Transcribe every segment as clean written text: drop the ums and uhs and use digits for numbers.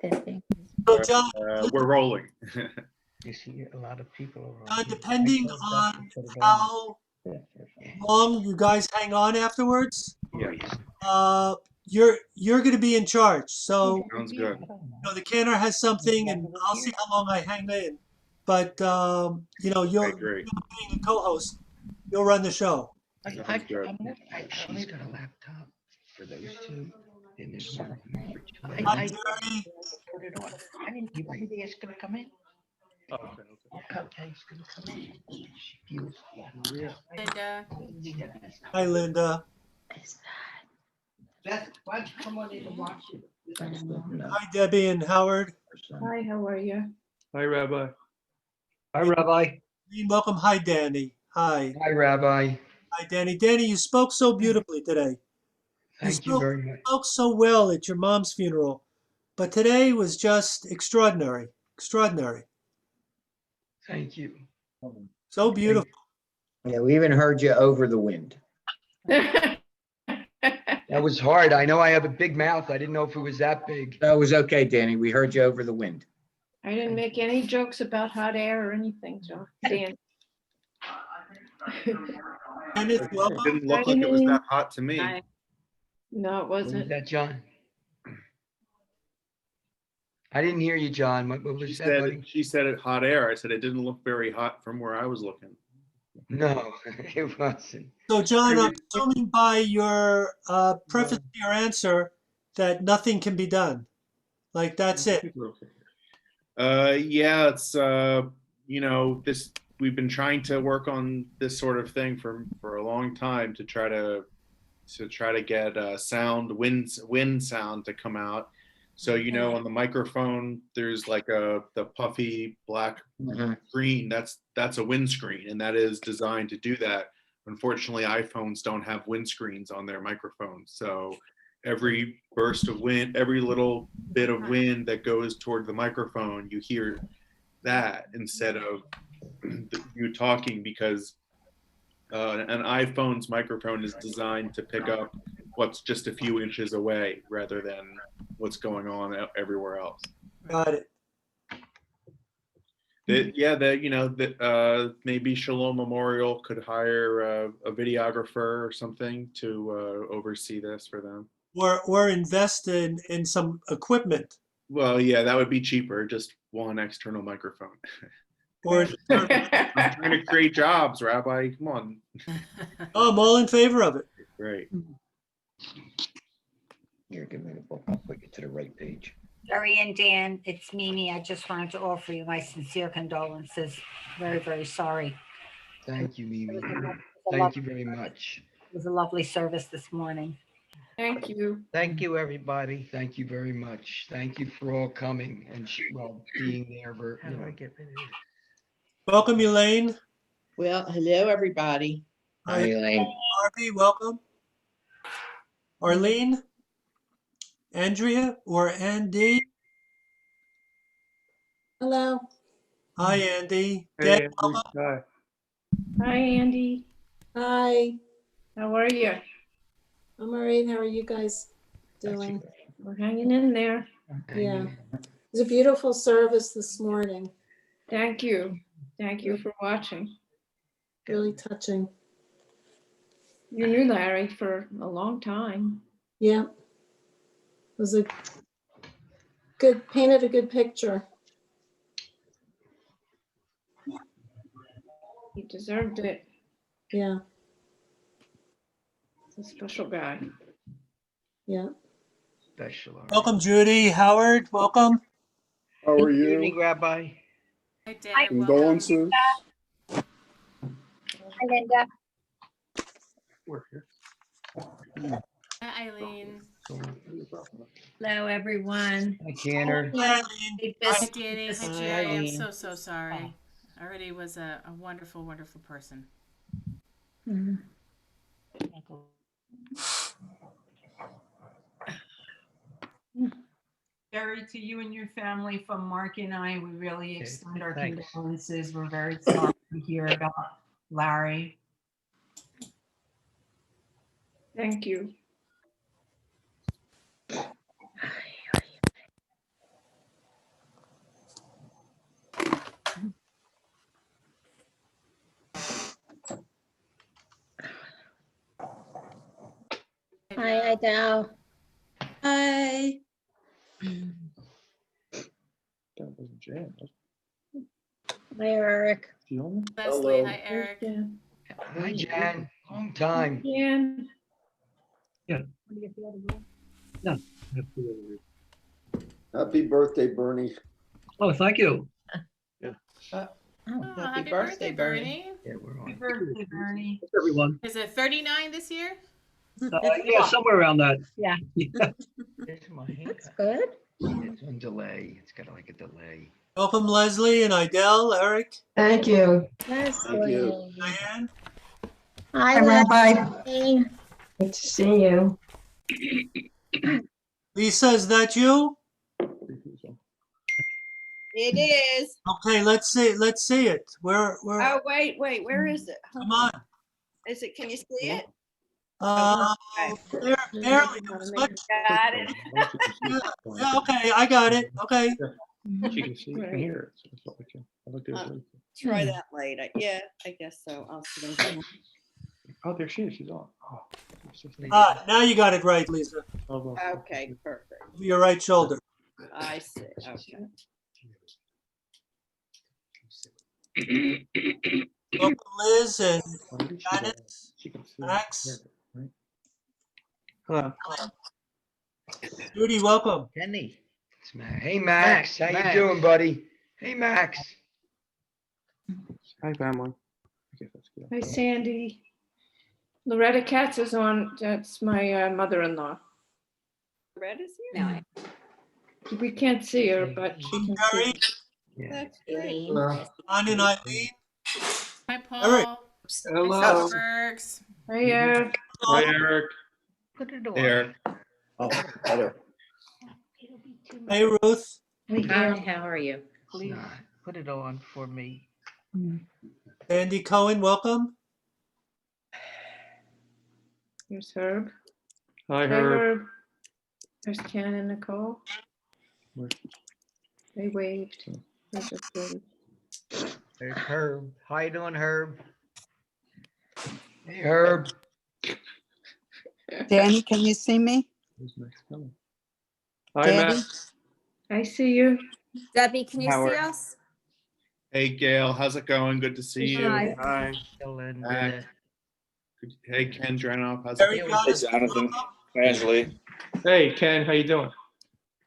So John, We're rolling. You see a lot of people around. depending on how long you guys hang on afterwards, you're going to be in charge. So Sounds good. the canner has something, and I'll see how long I hang in. But you'll Great. being a co-host, you'll run the show. She's got a laptop for those two. And there's one for Julie. Hi, Jerry. I didn't think he was going to come in. Okay. Okay, he's going to come in. She feels real. Linda. Hi, Linda. Beth, why don't you come on in and watch it? Hi, Debbie and Howard. Hi, how are you? Hi, Rabbi. Hi, Rabbi. Welcome. Hi, Danny. Hi. Hi, Rabbi. Hi, Danny. Danny, you spoke so beautifully today. Thank you very much. Spoke so well at your mom's funeral, but today was just extraordinary. Extraordinary. Thank you. So beautiful. Yeah, we even heard you over the wind. That was hard. I know I have a big mouth. I didn't know if it was that big. That was okay, Danny. We heard you over the wind. I didn't make any jokes about hot air or anything, John. Dan. Kenneth, It welcome. didn't look like it was that hot to me. Hi. No, it What was wasn't. that, John? I didn't hear you, John. What was that, buddy? She said it hot air. I said it didn't look very hot from where I was looking. No, it wasn't. So, John, I'm assuming by your preface to your answer that nothing can be done. Like, that's it. Yeah, it's this. We've been trying to work on this sort of thing for a long time to try to get wind sound to come out. So on the microphone, there's like the puffy black screen. That's a windscreen, and that is designed to do that. Unfortunately, iPhones don't have windscreens on their microphones, so every burst of wind, every little bit of wind that goes toward the microphone, you hear that instead of you talking, because an iPhone's microphone is designed to pick up what's just a few inches away rather than what's going on everywhere else. Got it. Maybe Shalom Memorial could hire a videographer or something to oversee this for them. Or invest in some equipment. Well, yeah, that would be cheaper. Just one external microphone. Or I'm trying to create jobs, Rabbi. Come on. I'm all in favor of it. Great. Here, give me the book. I'll put you to the right page. Jerry and Dan, it's Mimi. I just wanted to offer you my sincere condolences. Very, very sorry. Thank you, Mimi. Thank you very much. It was a lovely service this morning. Thank you. Thank you, everybody. Thank you very much. Thank you for all coming and being there. How do I get rid of it? Welcome, Elaine. Well, hello, everybody. Hi, Elaine. Harvey, welcome. Arlene, Andrea, or Andy. Hello. Hi, Andy. Hey, Deb, Andrew. welcome. Hi. Hi, Andy. Hi. How are you? I'm all right. How are you guys doing? We're hanging in there. Yeah. It was a beautiful service this morning. Thank you. Thank you for watching. Really touching. You knew Larry for a long time. Yeah. It was a painted a good picture. He deserved it. Yeah. He's a special guy. Yeah. Special. Welcome, Judy. Howard, welcome. How are Good you? evening, Rabbi. Hi, Dad. Welcome. Condolences. Hi, Linda. We're here. Hi, Eileen. Hello, everyone. Hi, Canner. Hi, Hi, Danny. Hi, Jerry. I'm Eileen. so sorry. Already was a wonderful, wonderful person. Jerry, to you and your family, from Mark and I, we really Okay, extend our thanks. condolences. We're very sorry to hear about Larry. Thank you. Hi, Idel. Hi. That wasn't Jan. Hi, Eric. Leslie, hi, Eric. Hi, Jan. Long time. Jan, Happy birthday, Bernie. Oh, thank you. Oh, happy birthday, Bernie. Yeah, we're on. Birthday, Bernie. Thanks, everyone. Is it 39 this year? Yeah, somewhere around that. Yeah. There's my hand. That's good. It's on delay. It's got like a delay. Welcome, Leslie and Idel, Eric, Thank you. Leslie. Diane. Hi, Hi, Rabbi. Leslie. Good to see you. Lisa, is that you? It is. Okay, let's see it. Where, Oh, wait, where is it? come on. Is it, can you see it? Barely. It was much. Got it. Yeah, okay, I got it. Okay. She can see and hear it. So that's what we can. I looked at it later. Try that later. Yeah, I guess so. I'll sit down. Oh, there she is. She's on. Oh, it's just- Now you got it right, Lisa. Okay, perfect. Your right shoulder. I see. Okay. Welcome, Liz and Maybe she's Janet. on. She can see it, Max. hear it, right? Hello. Judy, welcome. Kenny. It's Max. Hey, Max. How you doing, buddy? Hey, Max. Hi, family. I guess that's good. hi, Sandy. Loretta Katz is on, that's my mother-in-law. Red is here? We can't see her, but she can Jerry, see. Yeah. That's great. Ann and Eileen. Hi, Paul. Eric. Hello. Hi, Bergs. Hi, Eric. Hi, Eric. Put it on. Eric. Oh, better. Hey, Ruth. Hi, how are you? Please put it on for me. Andy Cohen, welcome. Here's Herb. Hi, Hi, Herb. Herb. There's Ken and Nicole. Where- They waved. They just waved. There's Herb. How you doing, Herb? Hey, Herb. Danny, can you see me? Who's next coming? Hi, Daddy? Matt. I see you. Debbie, can you Howard. see us? Hey, Gail. How's it going? Good to see you. Hi. Hi. And, Back. Hey, Ken Dranoff. How's Jerry it going? Goddess, Jonathan. welcome. Angeli. Hey, Ken. How you doing?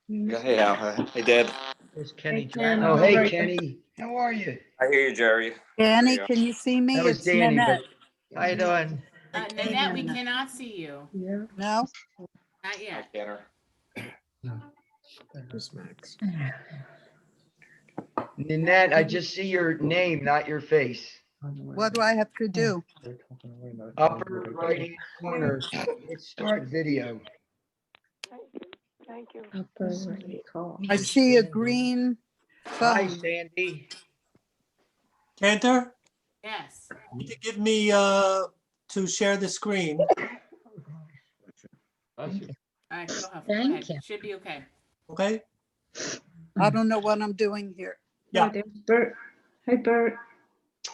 Yeah, hey, Al. Hey, Dad. There's Kenny. Hey, Ken. Oh, hey, Right. Kenny. How are you? I hear you, Jerry. Danny, Yeah. can you see me? That was It's Danny, Nanette. but how you doing? Nanette, we cannot see you. Yeah. No? Not Hi, yet. Tanner. Nanette, I just see your name, not your face. What do I have to do? Upper right hand corner. Hit start video. Upper right call. I see a green Hi, phone. Sandy. Cantor, Yes. you need to give me to share the screen. All right, go ahead. Thank you. Should be okay. Okay? I don't know what I'm doing here. Yeah. Oh, there's Bert. Hi, Bert.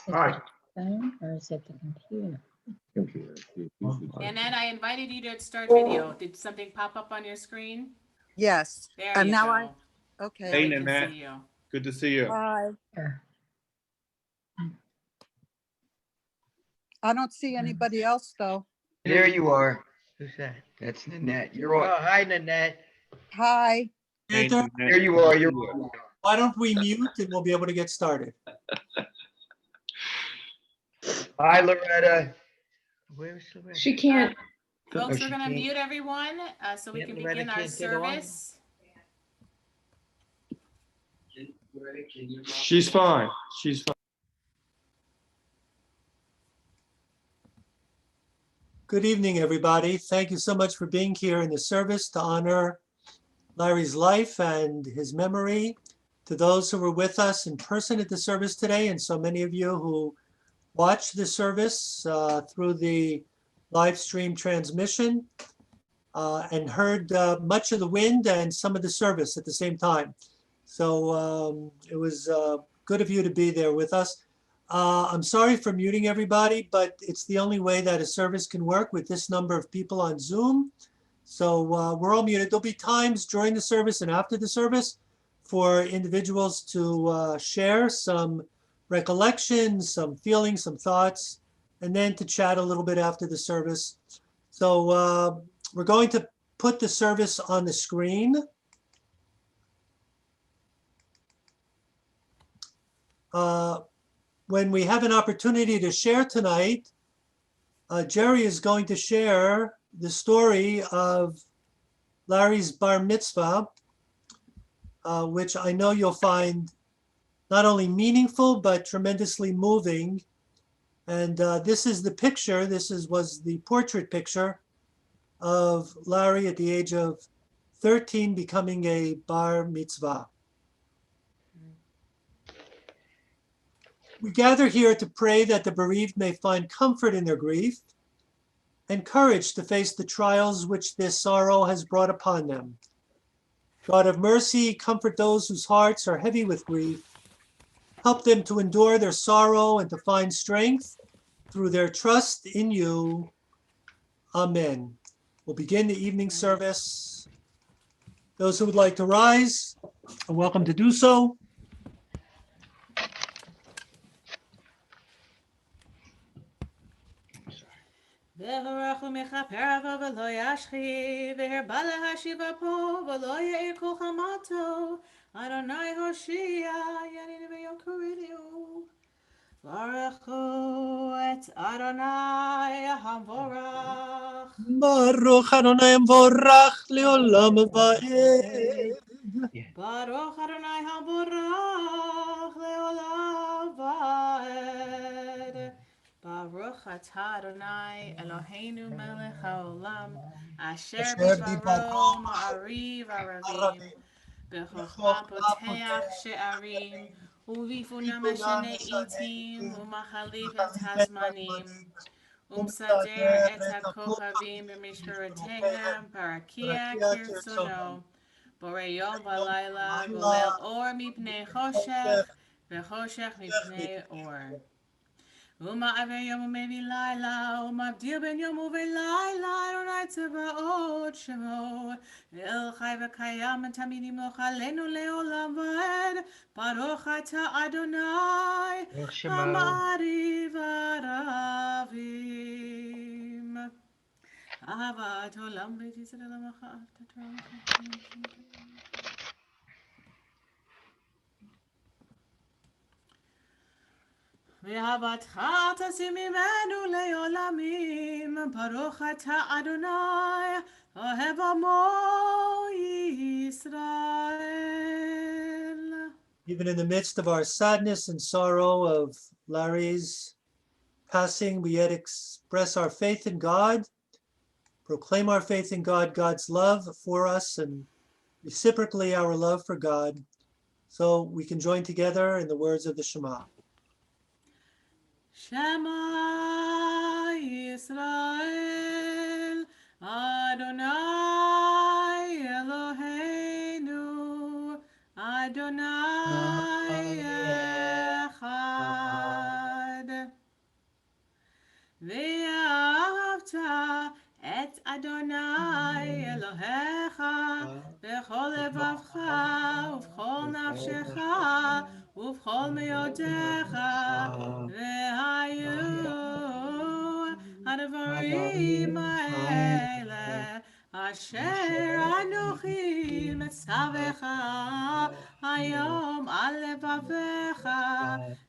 Hi. Phone or is it the computer? Nanette, I invited you to start video. Did something pop up on your screen? Yes. There And you now go. Okay. Hey, We can Nanette. see you. Good to see you. Bye. I don't see anybody else though. There you are. Who's that? That's Nanette. You're on. Oh, hi, Nanette. Hi. Hey, Cantor, Nanette. There you are. You're why don't we mute and we'll be able to get started? Hi, Loretta. Where's Loretta? She can't. Folks, she we're gonna can't- mute everyone so we Yeah, can Loretta begin our can't get on. service. She's fine. She's fine. Good evening, everybody. Thank you so much for being here in the service to honor Larry's life and his memory. To those who were with us in person at the service today, and so many of you who watched the service through the live stream transmission and heard much of the wind and some of the service at the same time. So it was good of you to be there with us. I'm sorry for muting everybody, but it's the only way that a service can work with this number of people on Zoom. So we're all muted. There'll be times during the service and after the service for individuals to share some recollections, some feelings, some thoughts, and then to chat a little bit after the service. So we're going to put the service on the screen. When we have an opportunity to share tonight, Jerry is going to share the story of Larry's Bar Mitzvah, which I know you'll find not only meaningful, but tremendously moving. And this is the picture, was the portrait picture of Larry at the age of 13 becoming a Bar Mitzvah. We gather here to pray that the bereaved may find comfort in their grief and courage to face the trials which this sorrow has brought upon them. God of mercy, comfort those whose hearts are heavy with grief. Help them to endure their sorrow and to find strength through their trust in you. Amen. We'll begin the evening service. Those who would like to rise are welcome to do so. והורך ומכפר אבו ולא ישחי, והרבה להשיבה פה ולא יאיר כל חמתו. אדוני הושיע, ינינו ביום קרינו. ברכו את אדוני המבורך. ברוך אדוני המבורך לעולם ועד. ברוך אדוני המבורך לעולם ועד. Baruch atah Adonai Eloheinu melech haolam asher b'dvaro ma'ariv aravim b'chokhmah poteach she'arim u'bifuna meshane itim u'machalif et hazmanim u'msader et hakochavim b'mishparotehem parakia kirtzono borei yom v'layla golel or mipnei choshech v'choshech mipnei or. ומעבר יום ומביא לילה, ומבדיל בין יום ולילה, אדוני צבאות שמו, אל חי וקיים ותמיד ימלוך עלינו לעולם ועד, ברוך אתה אדוני, המעריב ערבים. אהבת עולם בית ישראל עמך אהבת תורה. ואהבתך תשים ממנו לעולמים, ברוך אתה אדוני, אוהב עמו ישראל. Even in the midst of our sadness and sorrow of Larry's passing, we yet express our faith in God, proclaim our faith in God, God's love for us, and reciprocally our love for God, so we can join together in the words of the Shema. Shema Yisrael, Adonai Eloheinu, Adonai Echad. Ve'ahavta et Adonai Elohecha b'chol levavcha ובכל נפשך ובכל מאודיך והיו הדברים האלה אשר אנוכי מצווך היום על לבביך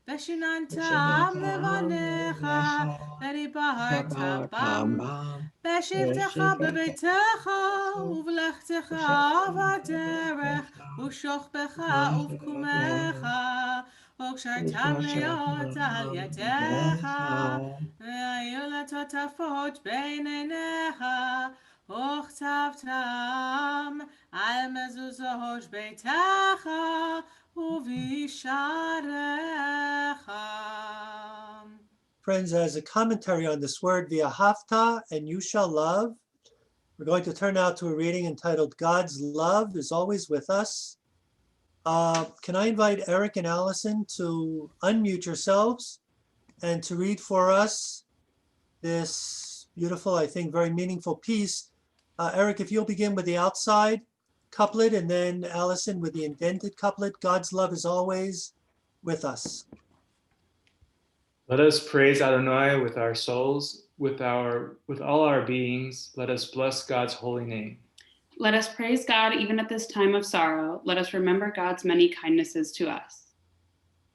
ושיננתם לבניך ודיברת בם בשבתך בביתך ובלכתך בדרך ושוכבך ובקומך וקשרתם להיות על ידיך והיו לטוטפות בין עיניך וכתבתם על מזוזות ביתך ובשעריך. Friends, as a commentary on this word, v'ahavta, and you shall love, we're going to turn now to a reading entitled God's Love is Always With Us. Can I invite Eric and Allison to unmute yourselves and to read for us this beautiful, I think, very meaningful piece. Eric, if you'll begin with the outside couplet, and then Allison with the indented couplet. God's love is always with us. Let us praise Adonai with our souls, with all our beings. Let us bless God's holy name. Let us praise God even at this time of sorrow. Let us remember God's many kindnesses to us.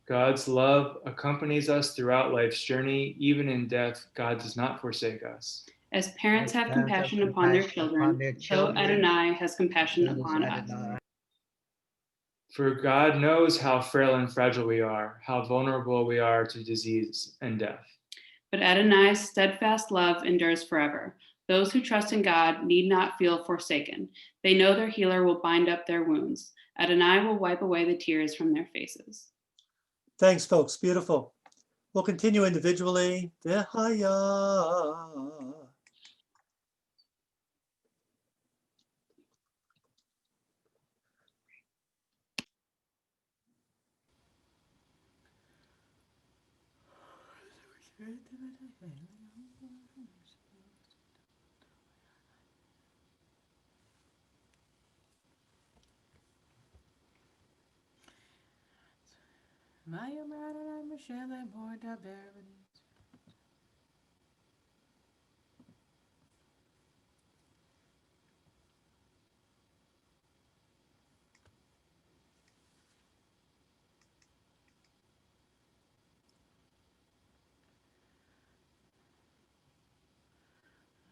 God's love accompanies us throughout life's journey. Even in death, God does not forsake us. As parents have compassion upon their children, so Adonai has compassion upon us. For God knows how frail and fragile we are, how vulnerable we are to disease and death. But Adonai's steadfast love endures forever. Those who trust in God need not feel forsaken. They know their healer will bind up their wounds. Adonai will wipe away the tears from their faces. Thanks, folks. Beautiful. We'll continue individually.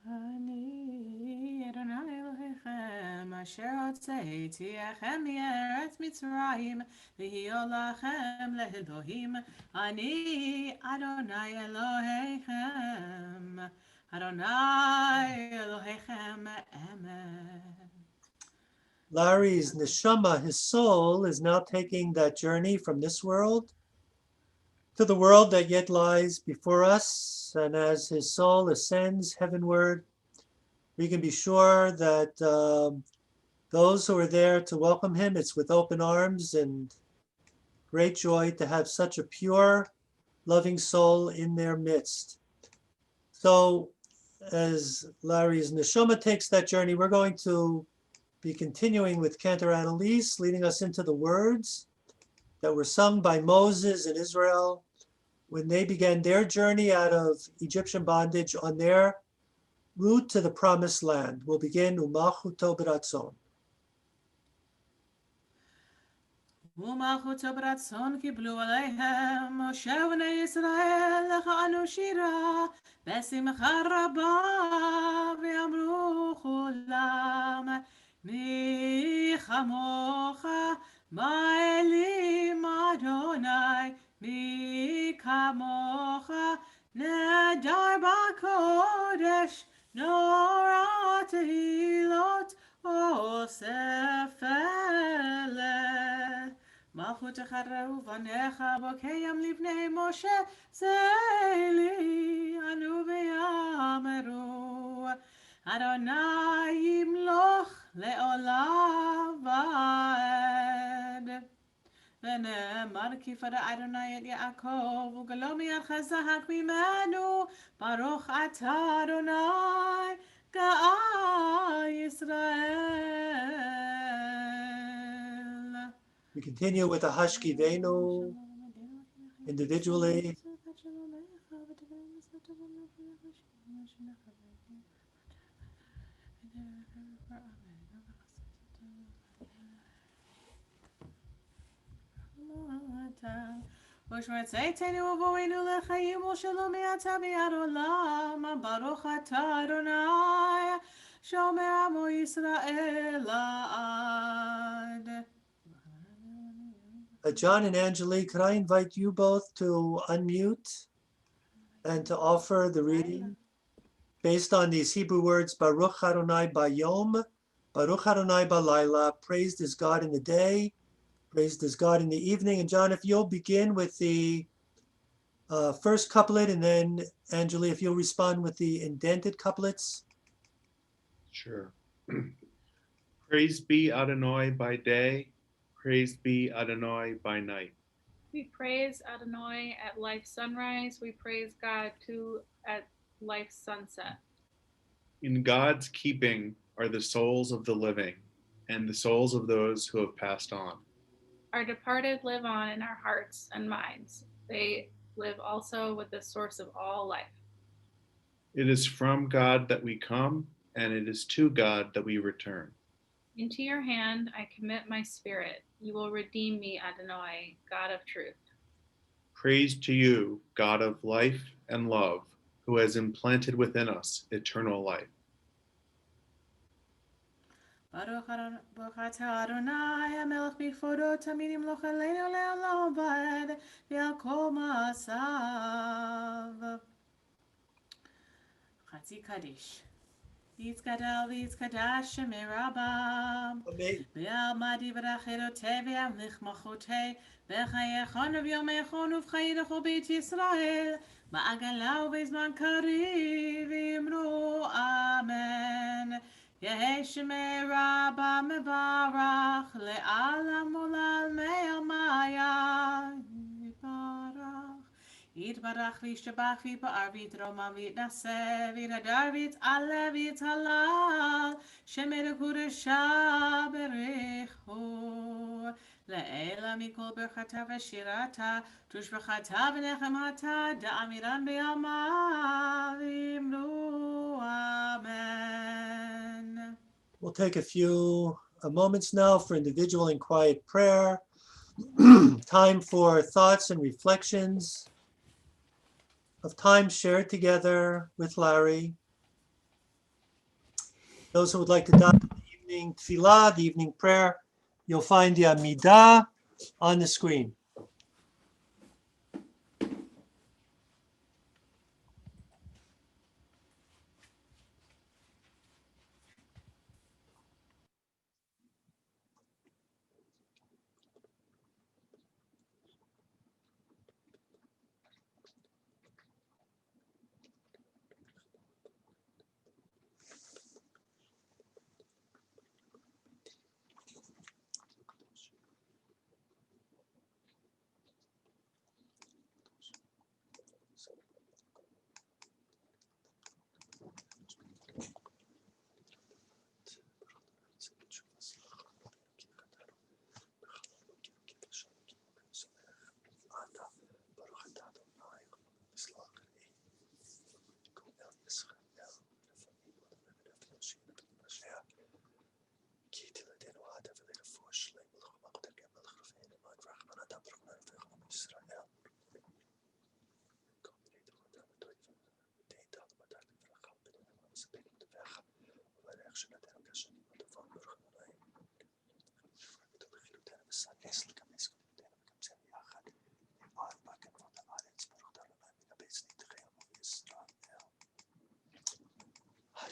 אני אדוני אלוהיכם אשר הוצאתיכם מארץ מצרים להיות לכם לאלוהים. אני אדוני אלוהיכם, אדוני אלוהיכם אמת. Larry's neshama, his soul, is now taking that journey from this world to the world that yet lies before us. And as his soul ascends heavenward, we can be sure that those who are there to welcome him, it's with open arms and great joy to have such a pure, loving soul in their midst. So as Larry's neshama takes that journey, we're going to be continuing with Cantor Annalise, leading us into the words that were sung by Moses and Israel when they began their journey out of Egyptian bondage on their route to the promised land. We'll begin Umalchuto b'ratzon. ומלכותו ברצון קיבלו עליהם משה ובני ישראל לכנו שירה בשמחה רבה ואמרו כולם מי כמוך באלים אדוני מי כמוך נדר בקודש נורא תהילות אוסף אלה מלכותך ובניך בוקיים לבני משה זה לי אנו ויאמרו אדוני ימלוך לעולם ועד ונאמר כי פדה אדוני את יעקב וגלו מיד חזק ממנו ברוך אתה אדוני גאה ישראל. We continue with the Hashkivenu individually. ושמרצתנו ובואנו לחיים ושלום מעתה ועד עולם ברוך אתה אדוני שומר עמו ישראל לעד. John and Angelique, could I invite you both to unmute and to offer the reading based on these Hebrew words, Baruch Adonai Bayom, Baruch Adonai Balayla, praised is God in the day, praised is God in the evening. And John, if you'll begin with the first couplet, and then Angelique, if you'll respond with the indented couplets. Sure. Praise be Adonai by day, praise be Adonai by night. We praise Adonai at life's sunrise. We praise God too at life's sunset. In God's keeping are the souls of the living and the souls of those who have passed on. Our departed live on in our hearts and minds. They live also with the source of all life. It is from God that we come, and it is to God that we return. Into your hand I commit my spirit. You will redeem me, Adonai, God of truth. Praise to you, God of life and love, who has implanted within us eternal life. Baruch atah Adonai, HaMelech b'kvodo tamid yimloch aleinu le'olam va'ed ve'al kol ma'asav. Chatzi Kaddish. Yitzgadal v'yitzkadash shemei rabam. Ve'almad yivrachirotei ve'amlich machotei ve'chayechon v'yomechon uv'chayidecho beit Yisrael ma'agala u'bezman kariv v'yimru amen. Yehi shemei rabam mevarach le'alam ulal me'amaya yivarach. Yitbarach v'yishtabach v'yipa'ar v'yitromam v'yitnaseh v'yitadar v'yit'aleh v'yithalal shemei l'kudesha berechu le'ela mikol berchata v'shirata tushbachata v'nechemata da'amiran b'yama v'yimnu amen. We'll take a few moments now for individual and quiet prayer. Time for thoughts and reflections of time shared together with Larry. Those who would like to dive into the evening tefillah, the evening prayer, you'll find the Amidah on the screen.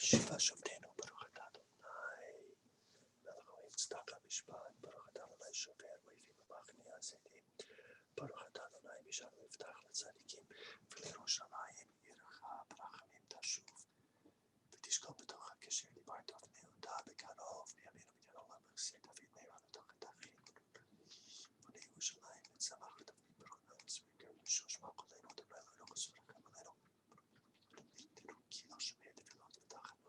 Shiva Shavdenu Baruch Atah Adonai Melech Haolam Tzedakah Mishpat Baruch Atah Adonai Shover Oivim Machni Azedim Baruch Atah Adonai Mishal Yiftach L'Tzadikim V'Lerushalayim Yircha B'Rachamim Tashuv V'Tishkol B'Tocha Kesher Dibar Tov Me'odah B'Karov V'Yaminu B'Yan Olam V'Chsir David Meir L'Toch Etachim V'Lerushalayim V'Tzamach David Baruch Atah Tzvika V'Shosh Ma'Kolenu Adonai L'Rochos V'Rachem Alenu Ki Lo Shemei Tefillot V'Tachem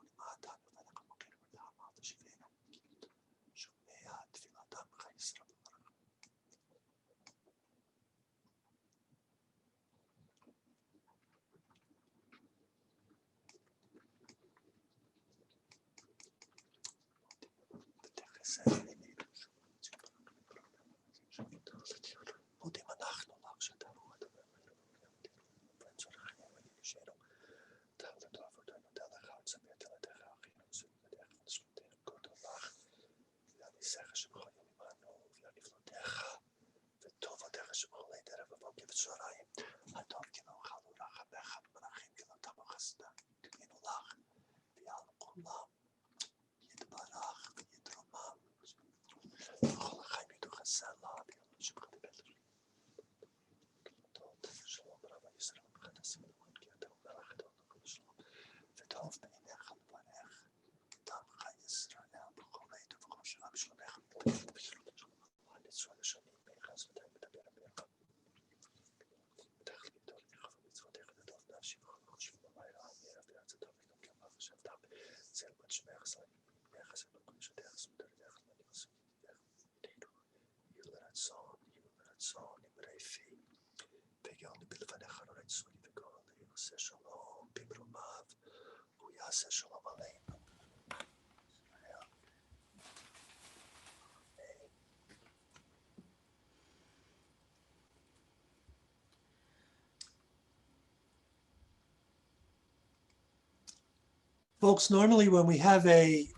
Folks, normally when we have a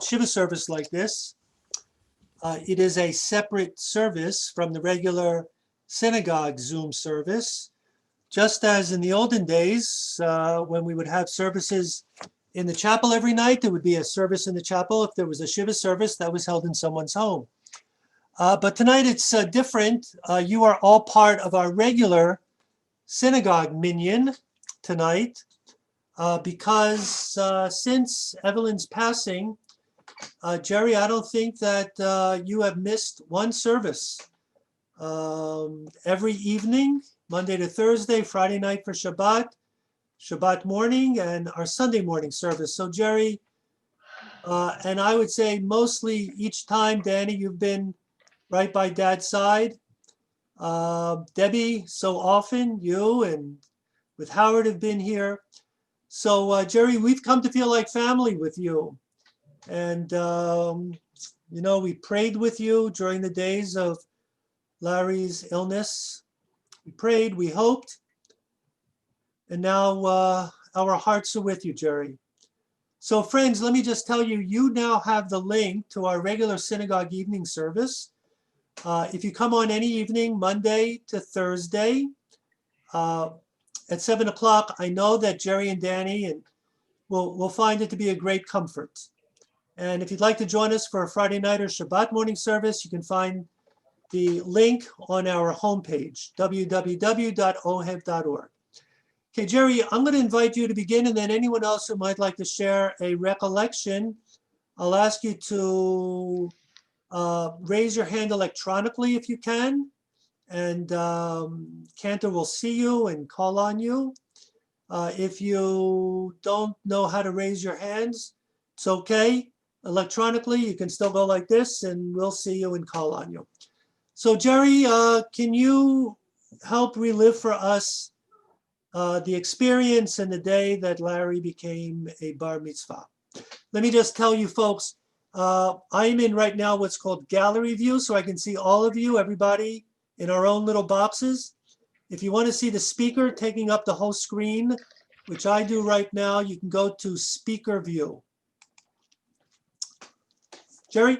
Shiva service like this, it is a separate service from the regular synagogue Zoom service, just as in the olden days when we would have services in the chapel every night. There would be a service in the chapel. If there was a Shiva service, that was held in someone's home. But tonight it's different. You are all part of our regular synagogue minyan tonight. Because since Evelyn's passing, Jerry, I don't think that you have missed one service. Every evening, Monday to Thursday, Friday night for Shabbat, Shabbat morning, and our Sunday morning service. So Jerry, and I would say mostly each time, Danny, you've been right by Dad's side. Debbie, so often, you and with Howard have been here. So, Jerry, we've come to feel like family with you. And, you know, we prayed with you during the days of Larry's illness. We prayed, we hoped. And now our hearts are with you, Jerry. So, friends, let me just tell you, you now have the link to our regular synagogue evening service. If you come on any evening, Monday to Thursday, at 7 o'clock, I know that Jerry and Danny will find it to be a great comfort. And if you'd like to join us for a Friday night or Shabbat morning service, you can find the link on our homepage, www.ohev.org. Okay, Jerry, I'm going to invite you to begin, and then anyone else who might like to share a recollection, I'll ask you to raise your hand electronically if you can. And Cantor will see you and call on you. If you don't know how to raise your hands, it's okay. Electronically, you can still go like this and we'll see you and call on you. So Jerry, can you help relive for us the experience and the day that Larry became a Bar Mitzvah? Let me just tell you folks, I'm in right now what's called gallery view, so I can see all of you, everybody, in our own little boxes. If you want to see the speaker taking up the whole screen, which I do right now, you can go to speaker view. Jerry?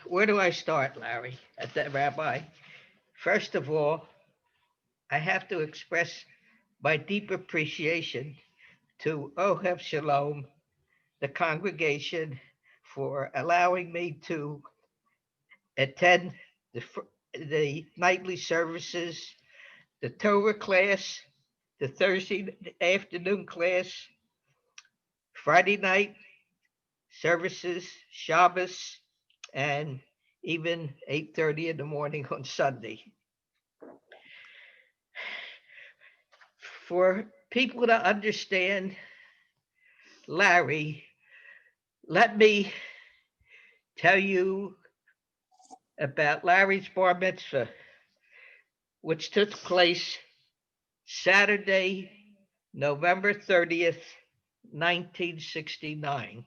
Where do I start, Larry? At that, Rabbi? First of all, I have to express my deep appreciation to Ohev Shalom, the congregation, for allowing me to attend the nightly services, the Torah class, the Thursday afternoon class, Friday night services, Shabbos, and even 8:30 in the morning on Sunday. For people to understand Larry, let me tell you about Larry's Bar Mitzvah, which took place Saturday, November 30th, 1969.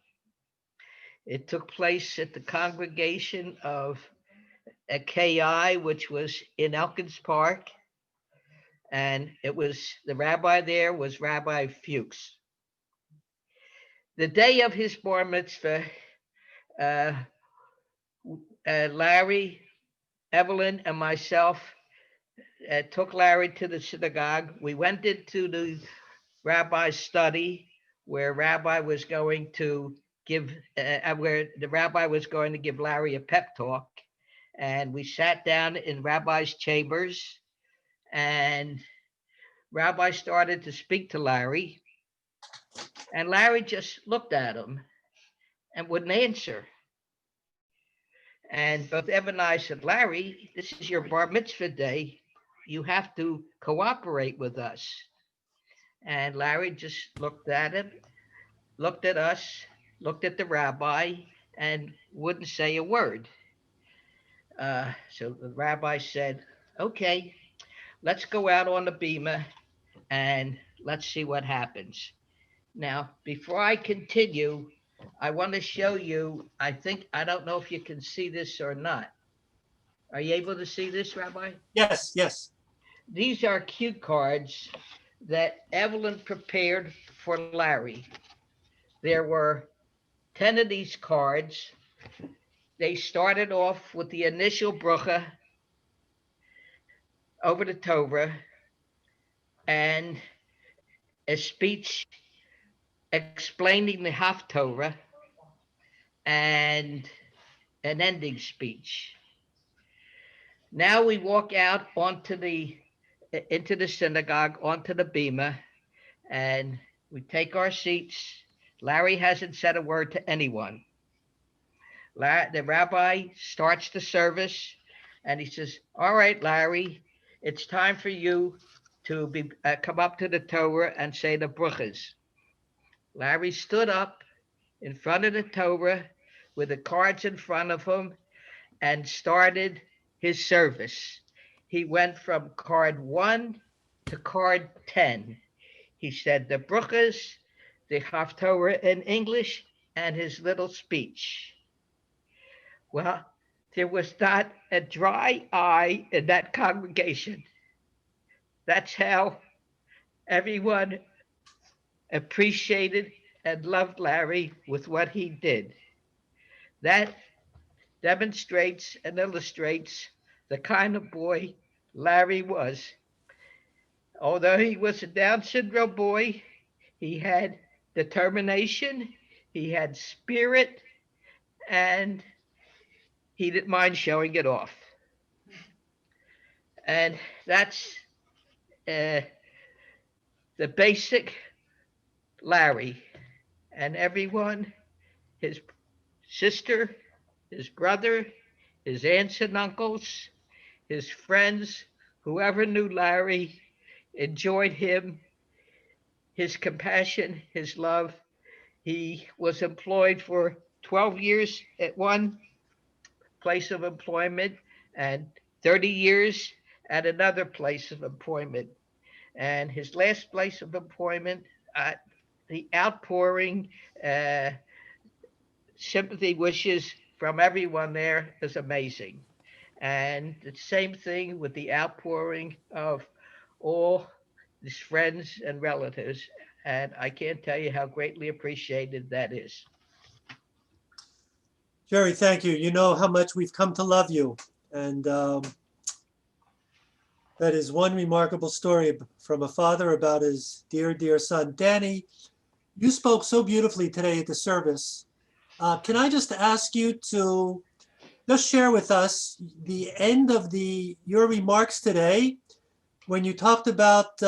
It took place at the congregation of a KI, which was in Elkins Park. And it was, the rabbi there was Rabbi Fuchs. The day of his Bar Mitzvah, Larry, Evelyn, and myself took Larry to the synagogue. We went into the rabbi's study where Rabbi was going to give, where the rabbi was going to give Larry a pep talk. And we sat down in Rabbi's chambers, and Rabbi started to speak to Larry, and Larry just looked at him and wouldn't answer. And both Evan and I said, Larry, this is your Bar Mitzvah day. You have to cooperate with us. And Larry just looked at him, looked at us, looked at the rabbi, and wouldn't say a word. So the rabbi said, okay, let's go out on the bema and let's see what happens. Now, before I continue, I want to show you, I don't know if you can see this or not. Are you able to see this, Rabbi? Yes, yes. These are cue cards that Evelyn prepared for Larry. There were 10 of these cards. They started off with the initial brucha over the Torah and a speech explaining the Haftorah and an ending speech. Now we walk out into the synagogue, onto the bema, and we take our seats. Larry hasn't said a word to anyone. The rabbi starts the service, and he says, all right, Larry, it's time for you to come up to the Torah and say the bruchas. Larry stood up in front of the Torah with the cards in front of him and started his service. He went from card 1 to card 10. He said the bruchas, the Haftorah in English, and his little speech. Well, there was not a dry eye in that congregation. That's how everyone appreciated and loved Larry with what he did. That demonstrates and illustrates the kind of boy Larry was. Although he was a Down syndrome boy, he had determination, he had spirit, and he didn't mind showing it off. And that's the basic Larry. And everyone, his sister, his brother, his aunts and uncles, his friends, whoever knew Larry, enjoyed him, his compassion, his love. He was employed for 12 years at one place of employment and 30 years at another place of employment. And his last place of employment, the outpouring sympathy wishes from everyone there is amazing. And the same thing with the outpouring of all his friends and relatives. And I can't tell you how greatly appreciated that is. Jerry, thank you. You know how much we've come to love you. And that is one remarkable story from a father about his dear, dear son. Danny, you spoke so beautifully today at the service. Can I just ask you to just share with us the end of your remarks today when you talked about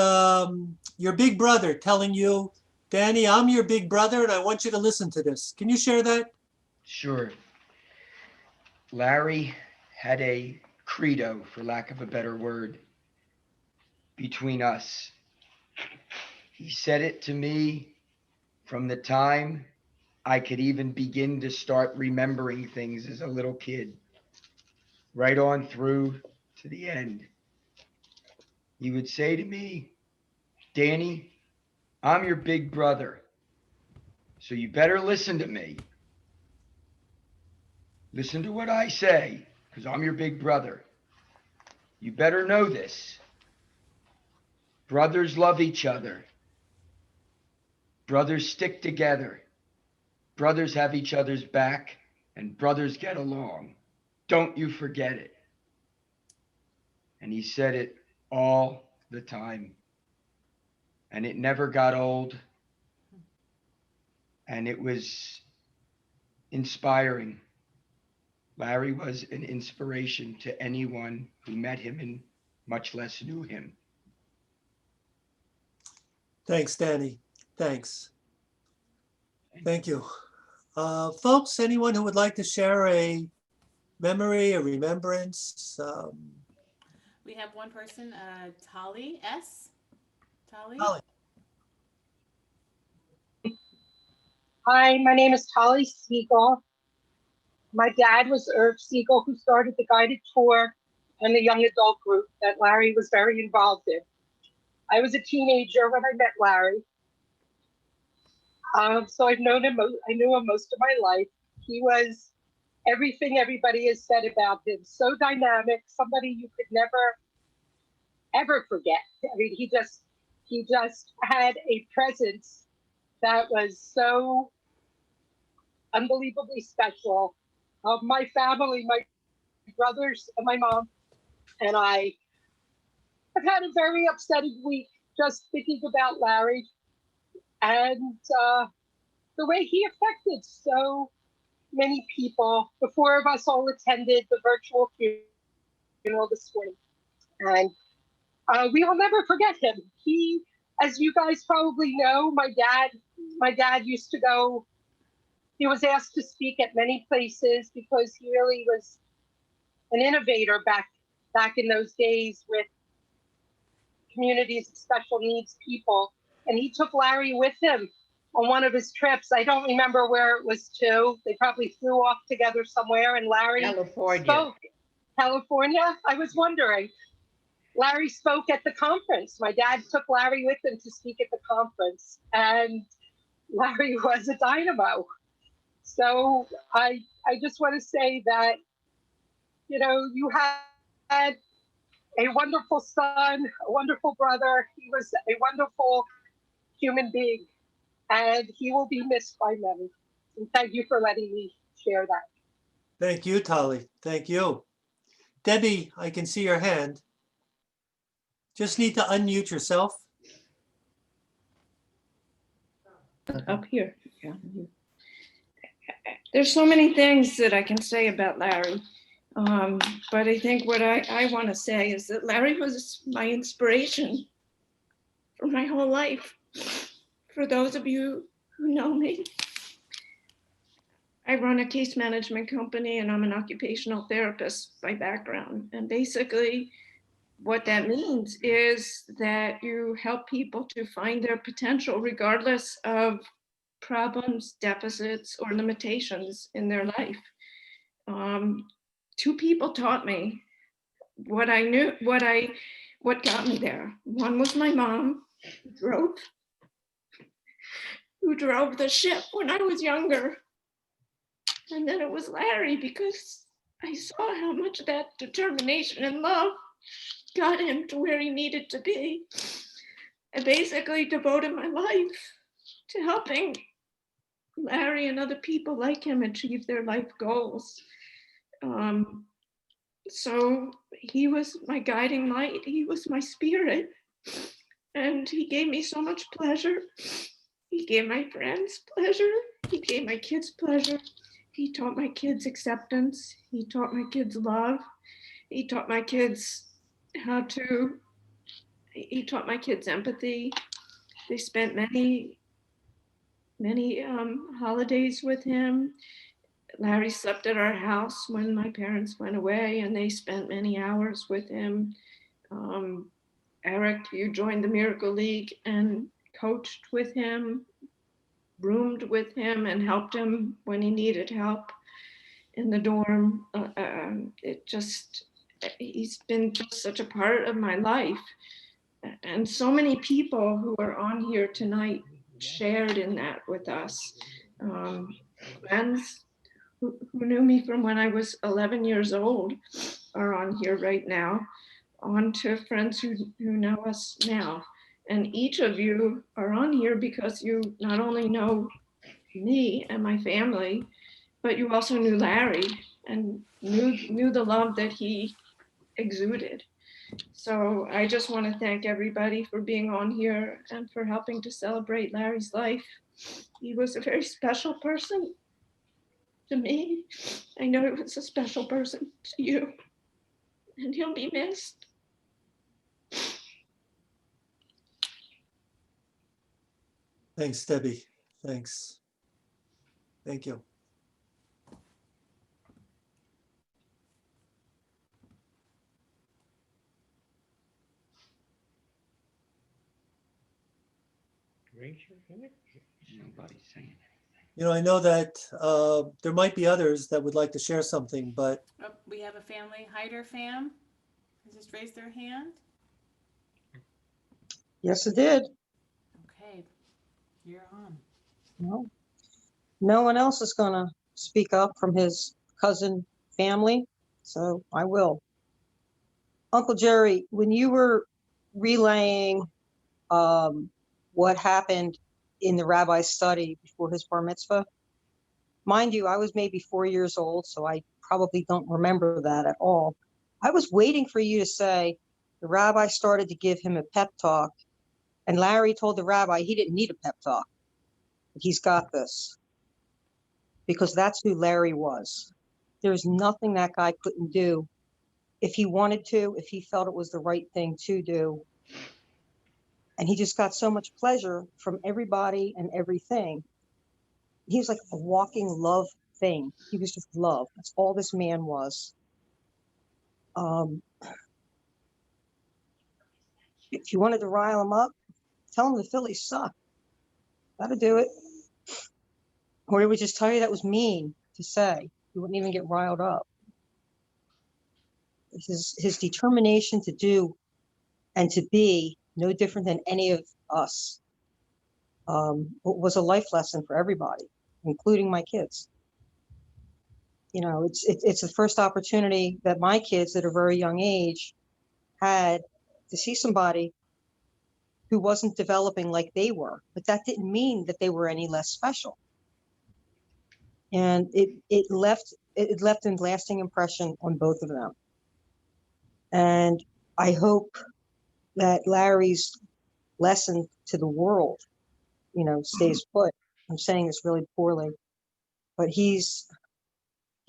your big brother telling you, Danny, I'm your big brother and I want you to listen to this. Can you share that? Sure. Larry had a credo, for lack of a better word, between us. He said it to me from the time I could even begin to start remembering things as a little kid, right on through to the end. He would say to me, Danny, I'm your big brother, so you better listen to me. Listen to what I say, because I'm your big brother. You better know this. Brothers love each other. Brothers stick together. Brothers have each other's back, and brothers get along. Don't you forget it. And he said it all the time. And it never got old. And it was inspiring. Larry was an inspiration to anyone who met him and much less knew him. Thanks, Danny. Thanks. Thank you. Folks, anyone who would like to share a memory, a remembrance? We have one person, Tali S. Tali? Tali. Hi, my name is Holly Siegel. My dad was Irv Siegel, who started the guided tour and the young adult group that Larry was very involved in. I was a teenager when I met Larry. So I've known him, I knew him most of my life. He was everything everybody has said about him. So dynamic, somebody you could never, ever forget. I mean, he just had a presence that was so unbelievably special. My family, my brothers and my mom and I have had a very upsetting week just thinking about Larry and the way he affected so many people. The four of us all attended the virtual funeral this morning, and we will never forget him. He, as you guys probably know, my dad used to go. He was asked to speak at many places because he really was an innovator back in those days with communities of special needs people. And he took Larry with him on one of his trips. I don't remember where it was to. They probably flew off together somewhere, and Larry spoke. California? I was wondering. Larry spoke at the conference. My dad took Larry with him to speak at the conference, and Larry was a dynamo. So I just want to say that, you know, you had a wonderful son, a wonderful brother. He was a wonderful human being, and he will be missed by many. And thank you for letting me share that. Thank you, Tali. Thank you. Debbie, I can see your hand. Just need to unmute yourself. Up here. Yeah. There's so many things that I can say about Larry. But I think what I want to say is that Larry was my inspiration for my whole life. For those of you who know me, I run a case management company and I'm an occupational therapist by background. And basically what that means is that you help people to find their potential regardless of problems, deficits, or limitations in their life. Two people taught me what I knew, what got me there. One was my mom, who drove the ship when I was younger. And then it was Larry, because I saw how much that determination and love got him to where he needed to be. I basically devoted my life to helping Larry and other people like him achieve their life goals. So he was my guiding light. He was my spirit. And he gave me so much pleasure. He gave my friends pleasure. He gave my kids pleasure. He taught my kids acceptance. He taught my kids love. He taught my kids empathy. They spent many holidays with him. Larry slept at our house when my parents went away, and they spent many hours with him. Eric, you joined the Miracle League and coached with him, roomed with him, and helped him when he needed help in the dorm. He's been just such a part of my life. And so many people who are on here tonight shared in that with us. Friends who knew me from when I was 11 years old are on here right now, on to friends who know us now. And each of you are on here because you not only know me and my family, but you also knew Larry and knew the love that he exuded. So I just want to thank everybody for being on here and for helping to celebrate Larry's life. He was a very special person to me. I know he was a special person to you, and he'll be missed. Thanks, Debbie. Thanks. Thank you. Nobody's saying anything. You know, I know that there might be others that would like to share something, but Oh, we have a family, Hyder fam, who just raised their hand. Yes, it did. Okay, you're on. No, no one else is gonna speak up from his cousin family, so I will. Uncle Jerry, when you were relaying what happened in the rabbi's study before his bar mitzvah, mind you, I was maybe 4 years old, so I probably don't remember that at all. I was waiting for you to say the rabbi started to give him a pep talk, and Larry told the rabbi he didn't need a pep talk. He's got this. Because that's who Larry was. There's nothing that guy couldn't do if he wanted to, if he felt it was the right thing to do. And he just got so much pleasure from everybody and everything. He was like a walking love thing. He was just love. That's all this man was. If you wanted to rile him up, tell him the Phillies suck. That'd do it. Or he would just tell you that was mean to say. He wouldn't even get riled up. His determination to do and to be no different than any of us was a life lesson for everybody, including my kids. You know, it's the first opportunity that my kids at a very young age had to see somebody who wasn't developing like they were, but that didn't mean that they were any less special. And it left a lasting impression on both of them. And I hope that Larry's lesson to the world, you know, stays put. I'm saying this really poorly, but he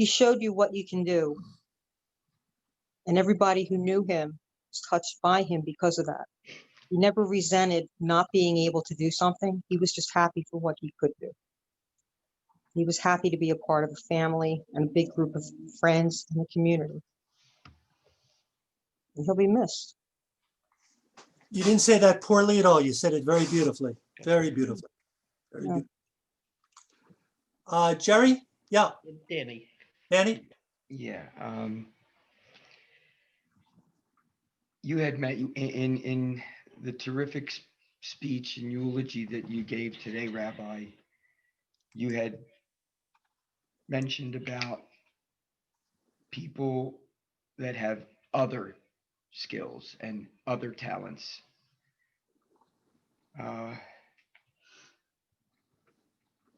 showed you what you can do. And everybody who knew him was touched by him because of that. He never resented not being able to do something. He was just happy for what he could do. He was happy to be a part of a family and a big group of friends in the community. And he'll be missed. you didn't say that poorly at all. You said it very beautifully, very beautifully. Very Yeah. beautiful. Jerry? Yeah. Danny. Danny? Yeah. You had met you in the terrific speech and eulogy that you gave today, Rabbi. You had mentioned about people that have other skills and other talents.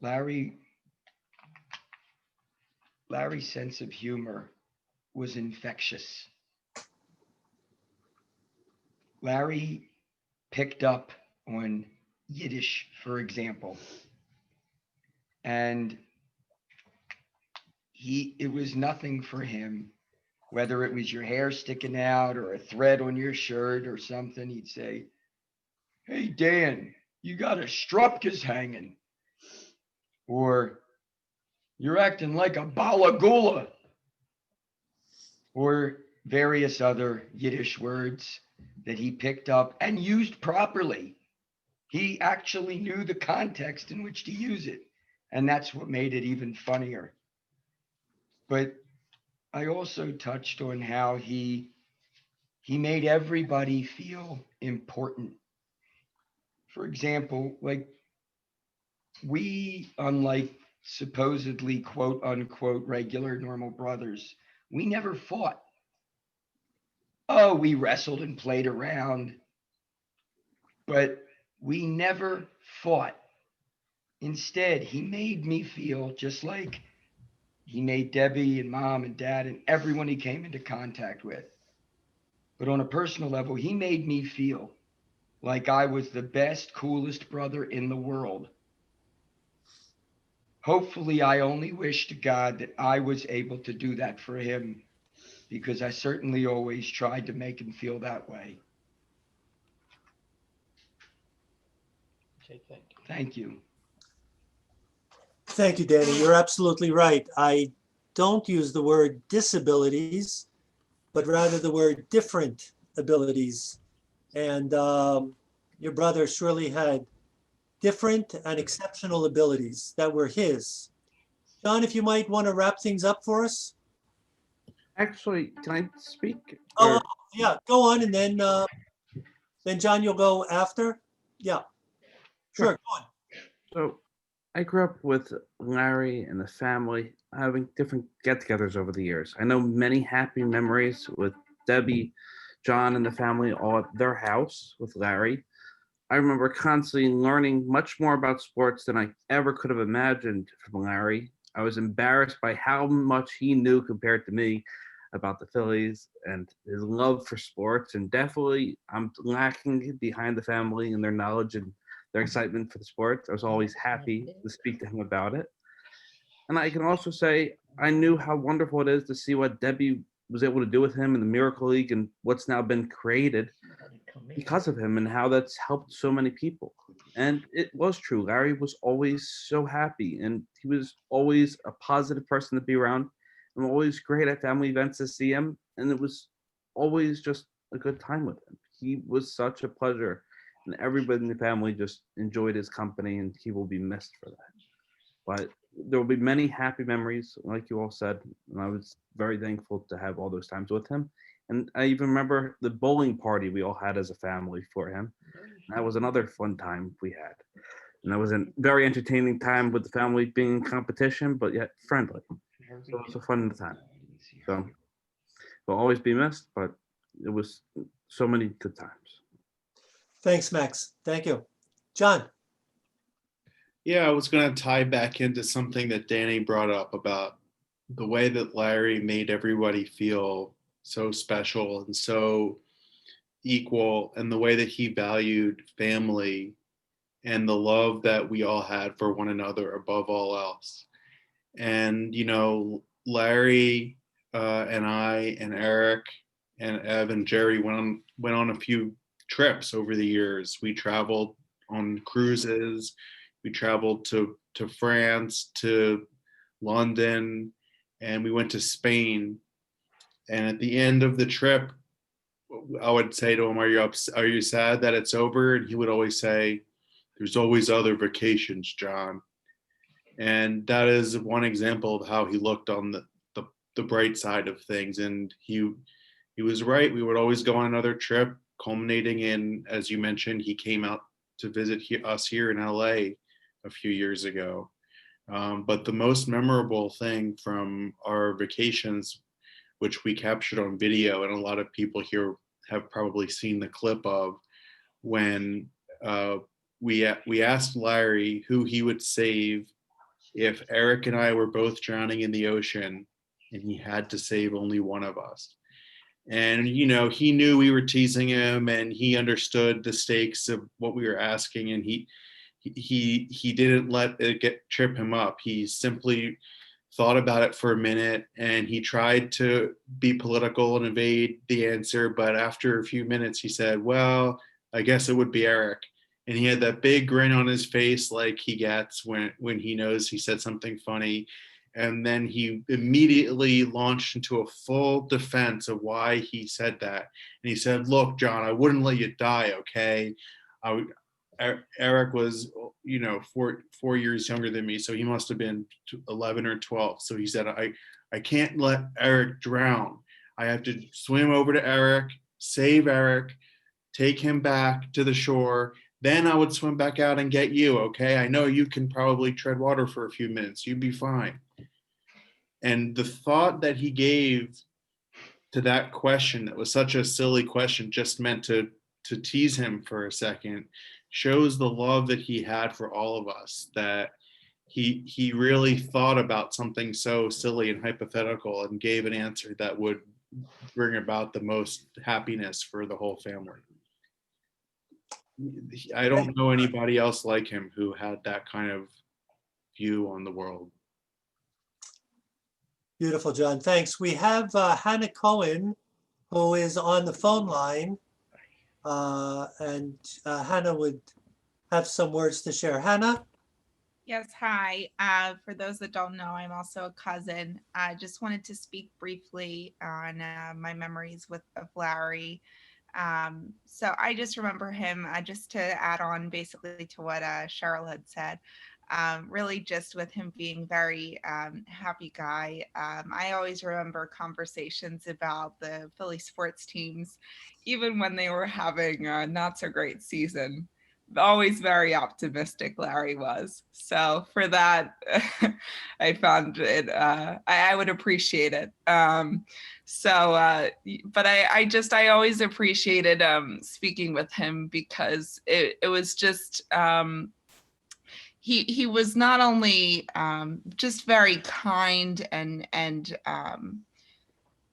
Larry's sense of humor was infectious. Larry picked up on Yiddish, for example, and it was nothing for him, whether it was your hair sticking out or a thread on your shirt or something. He'd say, "Hey, Dan, you got a strupkas hanging," or "You're acting like a balagula," or various other Yiddish words that he picked up and used properly. He actually knew the context in which to use it, and that's what made it even funnier. But I also touched on how he made everybody feel important. For example, like we, unlike supposedly quote unquote regular normal brothers, we never fought. Oh, we wrestled and played around, but we never fought. Instead, he made me feel just like he made Debbie and Mom and Dad and everyone he came into contact with. But on a personal level, he made me feel like I was the best, coolest brother in the world. Hopefully, I only wish to God that I was able to do that for him, because I certainly always tried to make him feel that way. Okay, thank you. Thank you. Thank you, Danny. You're absolutely right. I don't use the word disabilities, but rather the word different abilities. And your brother surely had different and exceptional abilities that were his. John, if you might want to wrap things up for us. Actually, can I speak? Oh, Or- yeah, go on, and then John, you'll go after. Yeah, sure, go on. So I grew up with Larry and the family having different get-togethers over the years. I know many happy memories with Debbie, John, and the family all at their house with Larry. I remember constantly learning much more about sports than I ever could have imagined from Larry. I was embarrassed by how much he knew compared to me about the Phillies and his love for sports. And definitely, I'm lacking behind the family and their knowledge and their excitement for the sport. I was always happy to speak to him about it. And I can also say I knew how wonderful it is to see what Debbie was able to do with him in the Miracle League and what's now been created because of him and how that's helped so many people. And it was true. Larry was always so happy and he was always a positive person to be around and always great at family events to see him. And it was always just a good time with him. He was such a pleasure and everybody in the family just enjoyed his company and he will be missed for that. But there will be many happy memories, like you all said, and I was very thankful to have all those times with him. And I even remember the bowling party we all had as a family for him. That was another fun time we had. And that was a very entertaining time with the family being in competition, but yet friendly. So it was a fun time. So we'll always be missed, but it was so many good times. Thanks, Max. Thank you. John. Yeah, I was going to tie back into something that Danny brought up about the way that Larry made everybody feel so special and so equal, and the way that he valued family and the love that we all had for one another above all else. And, you know, Larry and I and Eric and Ev and Jerry went on a few trips over the years. We traveled on cruises. We traveled to France, to London, and we went to Spain. And at the end of the trip, I would say to him, are you sad that it's over? And he would always say, there's always other vacations, John. And that is one example of how he looked on the bright side of things. And he was right. We would always go on another trip, culminating in, as you mentioned, he came out to visit us here in LA a few years ago. But the most memorable thing from our vacations, which we captured on video, and a lot of people here have probably seen the clip of, when we asked Larry who he would save if Eric and I were both drowning in the ocean and he had to save only one of us. And, you know, he knew we were teasing him and he understood the stakes of what we were asking, and he didn't let it trip him up. He simply thought about it for a minute and he tried to be political and evade the answer. But after a few minutes, he said, well, I guess it would be Eric. And he had that big grin on his face like he gets when he knows he said something funny. And then he immediately launched into a full defense of why he said that. And he said, look, John, I wouldn't let you die, okay? Eric was, you know, four years younger than me, so he must have been 11 or 12. So he said, I can't let Eric drown. I have to swim over to Eric, save Eric, take him back to the shore. Then I would swim back out and get you, okay? I know you can probably tread water for a few minutes. You'd be fine. And the thought that he gave to that question, that was such a silly question, just meant to tease him for a second, shows the love that he had for all of us, that he really thought about something so silly and hypothetical and gave an answer that would bring about the most happiness for the whole family. I don't know anybody else like him who had that kind of view on the world. Beautiful, John. Thanks. We have Hannah Cohen, who is on the phone line. And Hannah would have some words to share. Hannah? Yes, hi. For those that don't know, I'm also a cousin. I just wanted to speak briefly on my memories of Larry. So I just remember him, just to add on basically to what Cheryl had said, really just with him being very happy guy. I always remember conversations about the Philly sports teams, even when they were having a not so great season. Always very optimistic, Larry was. So for that, I found it, I would appreciate it. But I always appreciated speaking with him because it was just, he was not only just very kind and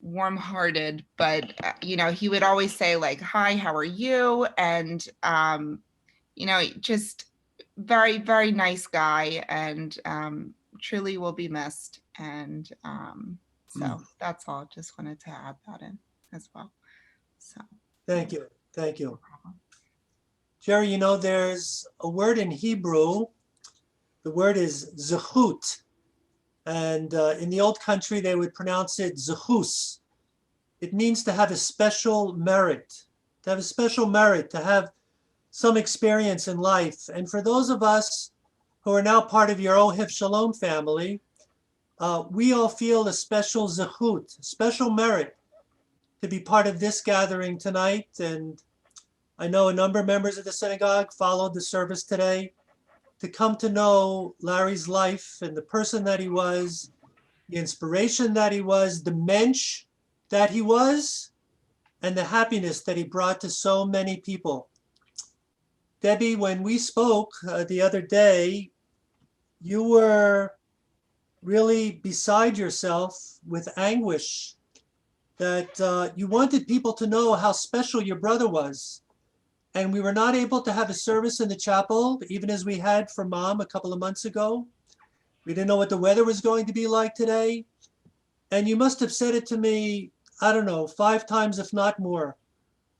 warm-hearted, but he would always say like, "Hi, how are you?" And just very, very nice guy, and truly will be missed. And so that's all. Just wanted to add that in as well. So Thank you. Thank you. Jerry, there's a word in Hebrew. The word is zechut. And in the old country, they would pronounce it zechus. It means to have a special merit, to have some experience in life. And for those of us who are now part of your Ohev Shalom family, we all feel a special zechut, special merit to be part of this gathering tonight. And I know a number of members of the synagogue followed the service today to come to know Larry's life and the person that he was, the inspiration that he was, the mensch that he was, and the happiness that he brought to so many people. Debbie, when we spoke the other day, you were really beside yourself with anguish that you wanted people to know how special your brother was. And we were not able to have a service in the chapel, even as we had for Mom a couple of months ago. We didn't know what the weather was going to be like today. And you must have said it to me, I don't know, 5 times, if not more.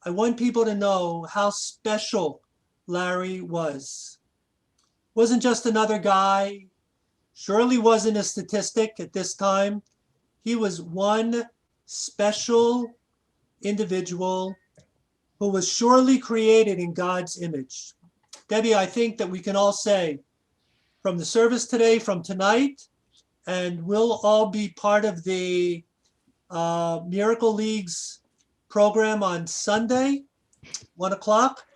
I want people to know how special Larry was. Wasn't just another guy, surely wasn't a statistic at this time. He was one special individual who was surely created in God's image. Debbie, I think that we can all say from the service today, from tonight, and we'll all be part of the Miracle League's program on Sunday, 1 o'clock.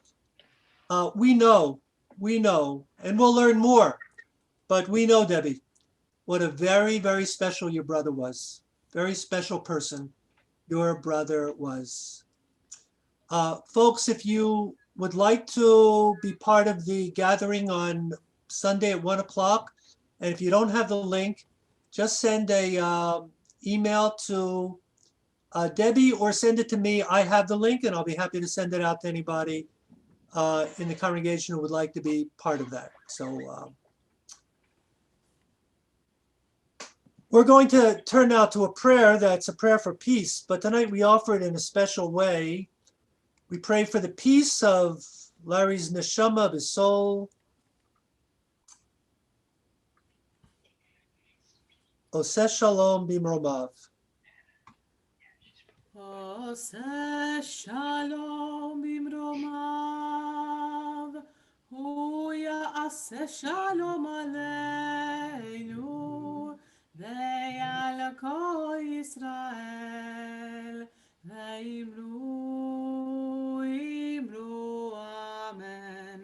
We know, and we'll learn more, but we know, Debbie, what a very, very special your brother was. Very special person your brother was. Folks, if you would like to be part of the gathering on Sunday at 1 o'clock, and if you don't have the link, just send a email to Debbie or send it to me. I have the link and I'll be happy to send it out to anybody in the congregation who would like to be part of that. So we're going to turn now to a prayer that's a prayer for peace, but tonight we offer it in a special way. We pray for the peace of Larry's neshama, of his soul. Oseh shalom bimromav. Oseh shalom bimromav. Hu ya'aseh shalom aleinu. Ve'al kol Yisrael. Ve'imru amen.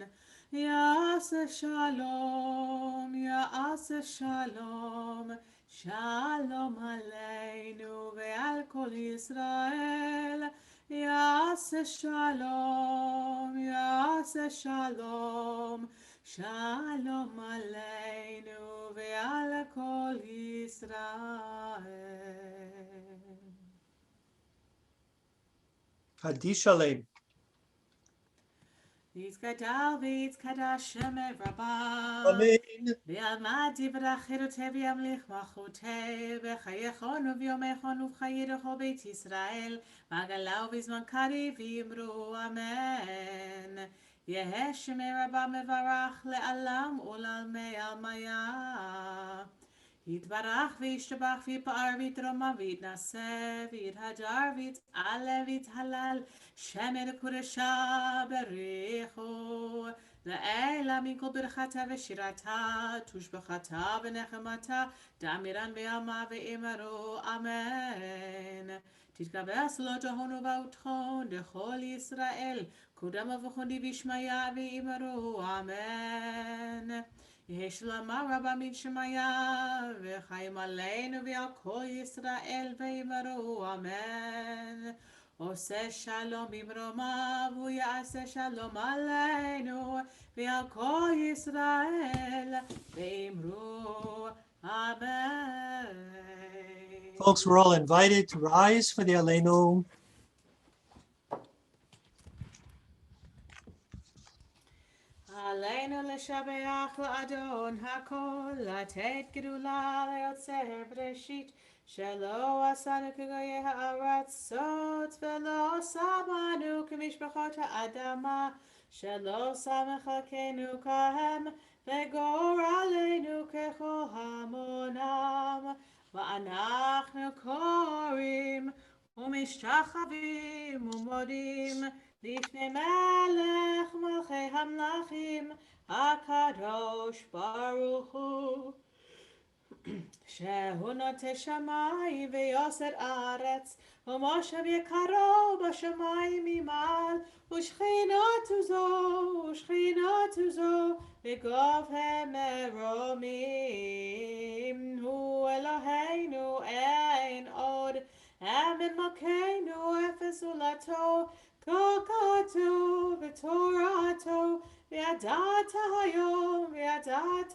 Ya'aseh shalom, ya'aseh shalom. Shalom aleinu ve'al kol Yisrael. Ya'aseh shalom, ya'aseh shalom. Shalom aleinu ve'al kol Yisrael. Kaddish aleim. ויתגדל ויתקדש שם רבה. Amen. ועלמא דברי חירותי וימליך מלכותי. בחייכון וביומכון ובחיי כל בית ישראל. בעגלה ובזמן קריב ויאמרו אמן. יהא שמי רבה מברך לעלם ולעלמי עלמיה. יתברך וישתבח ויפאר ויתרומם ויתנשא ויתהדר ויתעלה ויתהלל שמן קודשה בריחו לעילה מכל ברכתה ושירתה תושבחתה ונחמתה דמירן בימה ואמרו אמן תתקבע סלוטה הונו ואותכון לכל ישראל קודמה וכוני וישמיה ואמרו אמן יהי שלמה רבה מן שמיה וחיים עלינו ועל כל ישראל ואמרו אמן עושה שלום במרומיו הוא יעשה שלום עלינו ועל כל ישראל ואמרו amen. Folks, we're all invited to rise for the Aleinu. עלינו לשבח לאדון הכל, לתת גדולה ליוצר בראשית, שלא עשנו כגויי הארצות, ולא שמנו כמשפחות האדמה, שלא שם חלקנו כהם, וגורלנו ככל המונם, ואנחנו קוראים ומשתחווים ומודים לפני מלך מלכי המלכים הקדוש ברוך הוא שהוא נוטה שמיים ויוסד ארץ ומושב יקרו בשמיים ממעל ושכינתו זו בגובה מרומים הוא אלוהינו אין עוד אמן מלכנו אפס זולתו כה כתוב בתורתו וידעת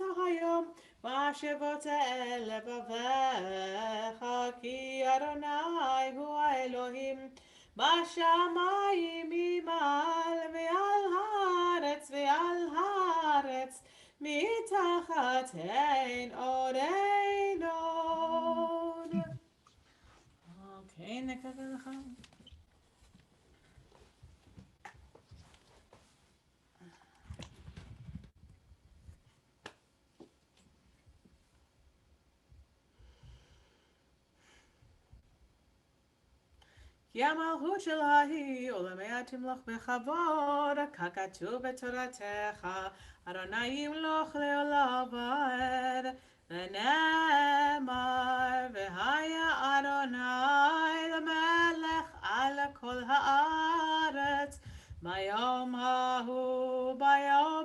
היום והשבות אל לבביך כי אדוני הוא האלוהים בשמיים ממעל ועל הארץ מתחת אין עוד. אוקיי, נקבל לך. כי המלכות שלה היא עולמיה תמלוך בכבוד, ככתוב בתורתך, אדוני ימלוך לעולם ועד, ונאמר, והיה אדוני למלך על כל הארץ, ביום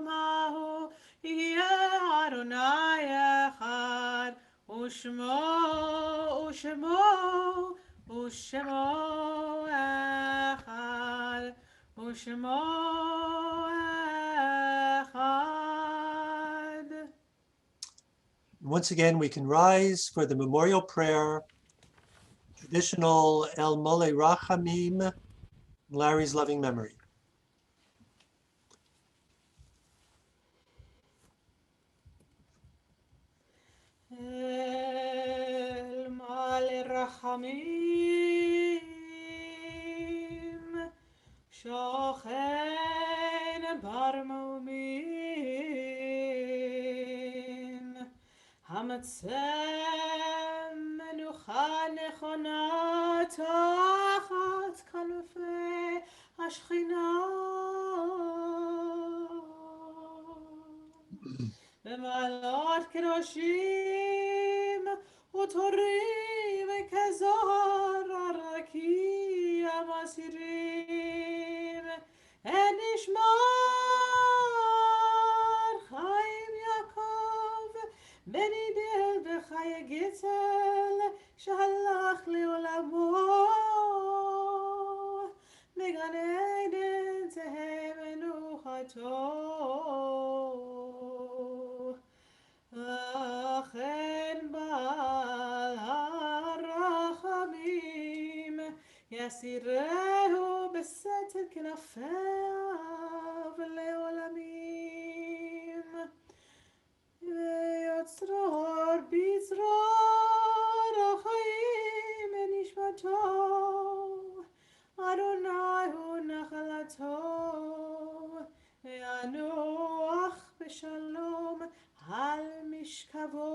ההוא יהיה אדוני אחד, ושמו אחד. Once again, we can rise for the memorial prayer, traditional El Mole Rachamim, Larry's loving memory. El Mole Rachamim, שוכן ברמומים, המצא מנוחה נכונה תחת כנפי השכינה. במעלות קדושים וטהורים כזוהר הרקיע מסירים את נשמת חיים יעקב בן ידיאל וחיי גיצל שהלך לעולמו בגן עדן תהא מנוחתו. אכן בעל הרחמים יסירהו בסתר כנפיו לעולמים ויצרור בצרור החיים בנשמתו. אדוני הוא נחלתו וינוח בשלום על משכבו.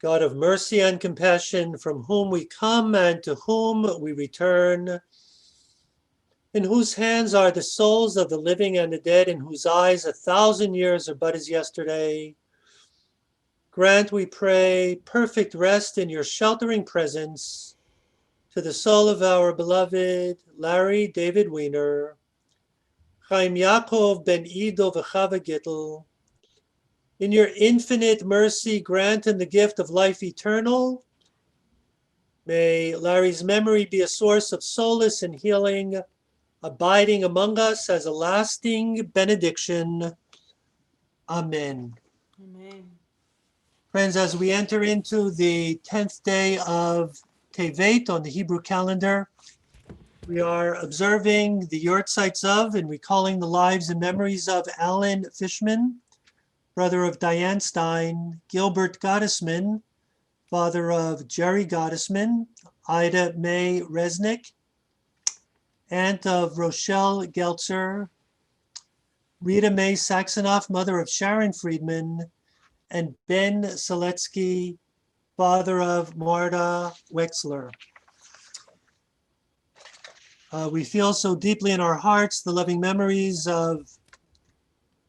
God of mercy and compassion, from whom we come and to whom we return, in whose hands are the souls of the living and the dead, in whose eyes 1,000 years are but as yesterday. Grant, we pray, perfect rest in your sheltering presence to the soul of our beloved Larry David Weiner, Chaim Yaakov ben Ido v'Chava Gittel. In your infinite mercy, grant him the gift of life eternal. May Larry's memory be a source of solace and healing, abiding among us as a lasting benediction. Amen. Amen. Friends, as we enter into the 10th day of Tevet on the Hebrew calendar, we are observing the Yortzites of and recalling the lives and memories of Alan Fishman, brother of Diane Stein, Gilbert Gottesman, father of Jerry Gottesman, Ida Mae Resnick, aunt of Rochelle Geltzer, Rita Mae Saxonoff, mother of Sharon Friedman, and Ben Seletsky, father of Marta Wexler. We feel so deeply in our hearts the loving memories of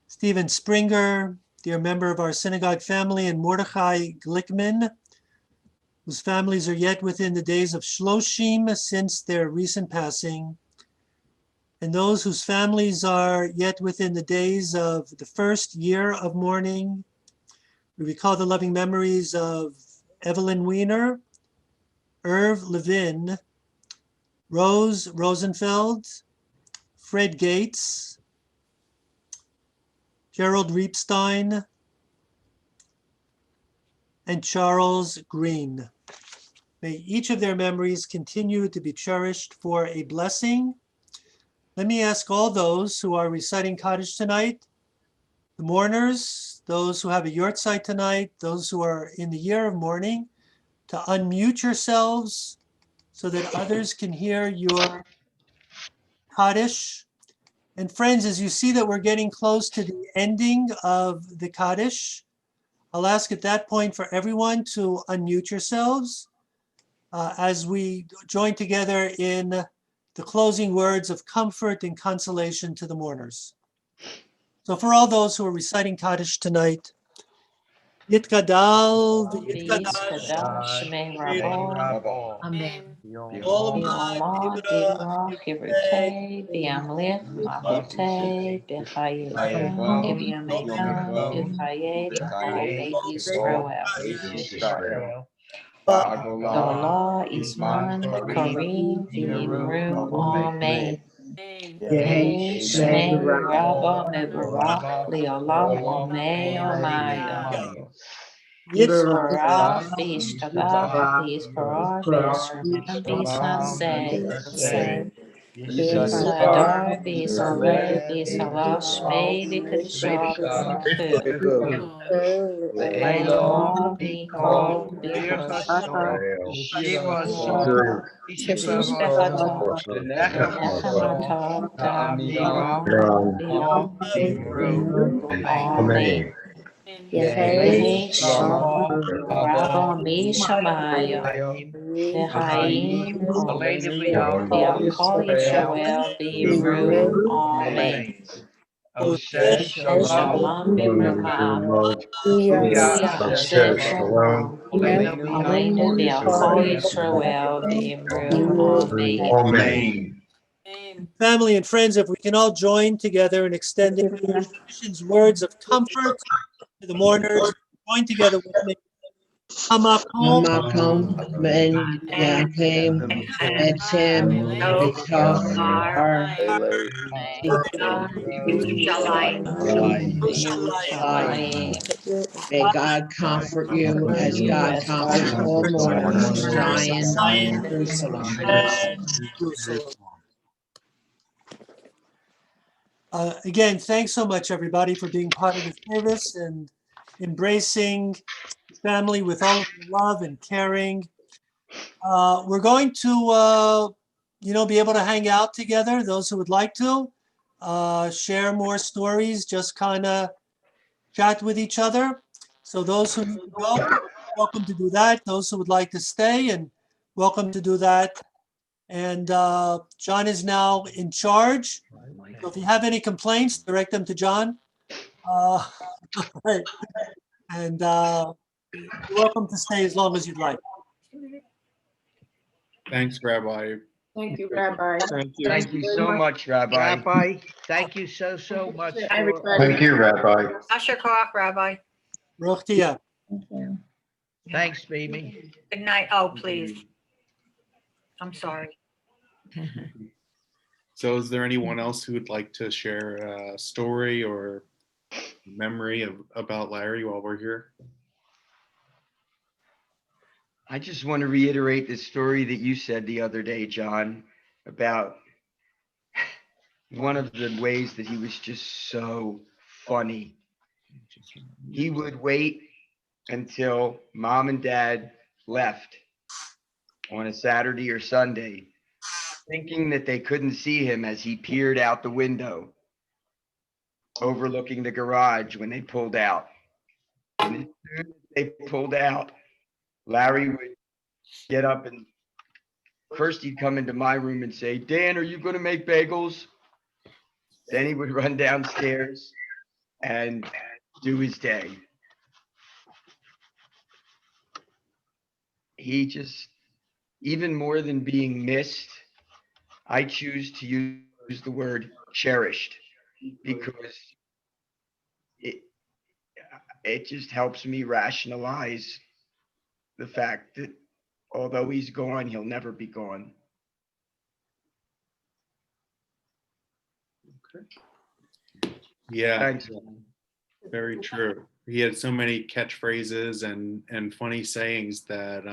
Stephen Springer, dear member of our synagogue family, and Mordechai Glickman, whose families are yet within the days of Shloshim since their recent passing, and those whose families are yet within the days of the first year of mourning. We recall the loving memories of Evelyn Weiner, Irv Levin, Rose Rosenfeld, Fred Gates, Gerald Riepstein, and Charles Green. May each of their memories continue to be cherished for a blessing. Let me ask all those who are reciting Kaddish tonight, the mourners, those who have a Yortzeit tonight, those who are in the year of mourning, to unmute yourselves so that others can hear your Kaddish. And friends, as you see that we're getting close to the ending of the Kaddish, I'll ask at that point for everyone to unmute yourselves as we join together in the closing words of comfort and consolation to the mourners. So for all those who are reciting Kaddish tonight, Yitkadal v'yitkadash Shemei Rabo. Amen. Bi'olma divrach Givrutei B'Yamlich Mahutei B'Chayecha Kivyamecha B'Chaye B'Chaye Yisrael. Dola Isman Karim V'Yimru Amen. Yehi Shmei Rabba Mevarach Le'olam Omei Omaya. Yisparach V'Yishtabach V'Yisparach V'Yisrael V'Yisnaseh V'Yisadar V'Yisaleh V'Yisalah Shmei V'Kedusha V'Yiku V'Eloah V'Yikol V'Yishbechata V'Nechamata Ta'amira V'Yimru Amen. Yehi Shalom Rabba Mishamaya V'Chaim V'Yakol Yisrael V'Yimru Amen. Oseh Shalom B'Miravam V'Yaseh Shalom Aleinu V'Yakol Yisrael V'Yimru Amen. family and friends, if we can all join together in extending Christians' words of comfort to the mourners, join together with me. Hamakom ben Yakim etzem b'tochar Yerushalayim. May God comfort you as God comforts all mourners in Zion and Jerusalem. Again, thanks so much, everybody, for being part of the service and embracing family with all of the love and caring. We're going to, be able to hang out together, those who would like to, share more stories, just kind of chat with each other. So those who need to go, welcome to do that. Those who would like to stay, and welcome to do that. And John is now in charge. So if you have any complaints, direct them to John. Right. And you're welcome to stay as long as you'd like. Thanks, Rabbi. Thank you, Rabbi. Thank you so much, Rabbi. Rabbi, thank you so much. for Everybody. Thank you, Rabbi. Asher Koach, Rabbi. Baruch Tiyah. Thanks, Mimi. Good night. Oh, please. I'm sorry. So is there anyone else who would like to share a story or memory about Larry while we're here? I just want to reiterate the story that you said the other day, John, about one of the ways that he was just so funny. He would wait until mom and dad left on a Saturday or Sunday, thinking that they couldn't see him as he peered out the window overlooking the garage when they pulled out. And as soon as they pulled out, Larry would get up and first he'd come into my room and say, Dan, are you going to make bagels? Then he would run downstairs and do his day. He just, even more than being missed, I choose to use the word cherished because it just helps me rationalize the fact that although he's gone, he'll never be gone. Yeah, Thanks. very true. He had so many catchphrases and funny sayings that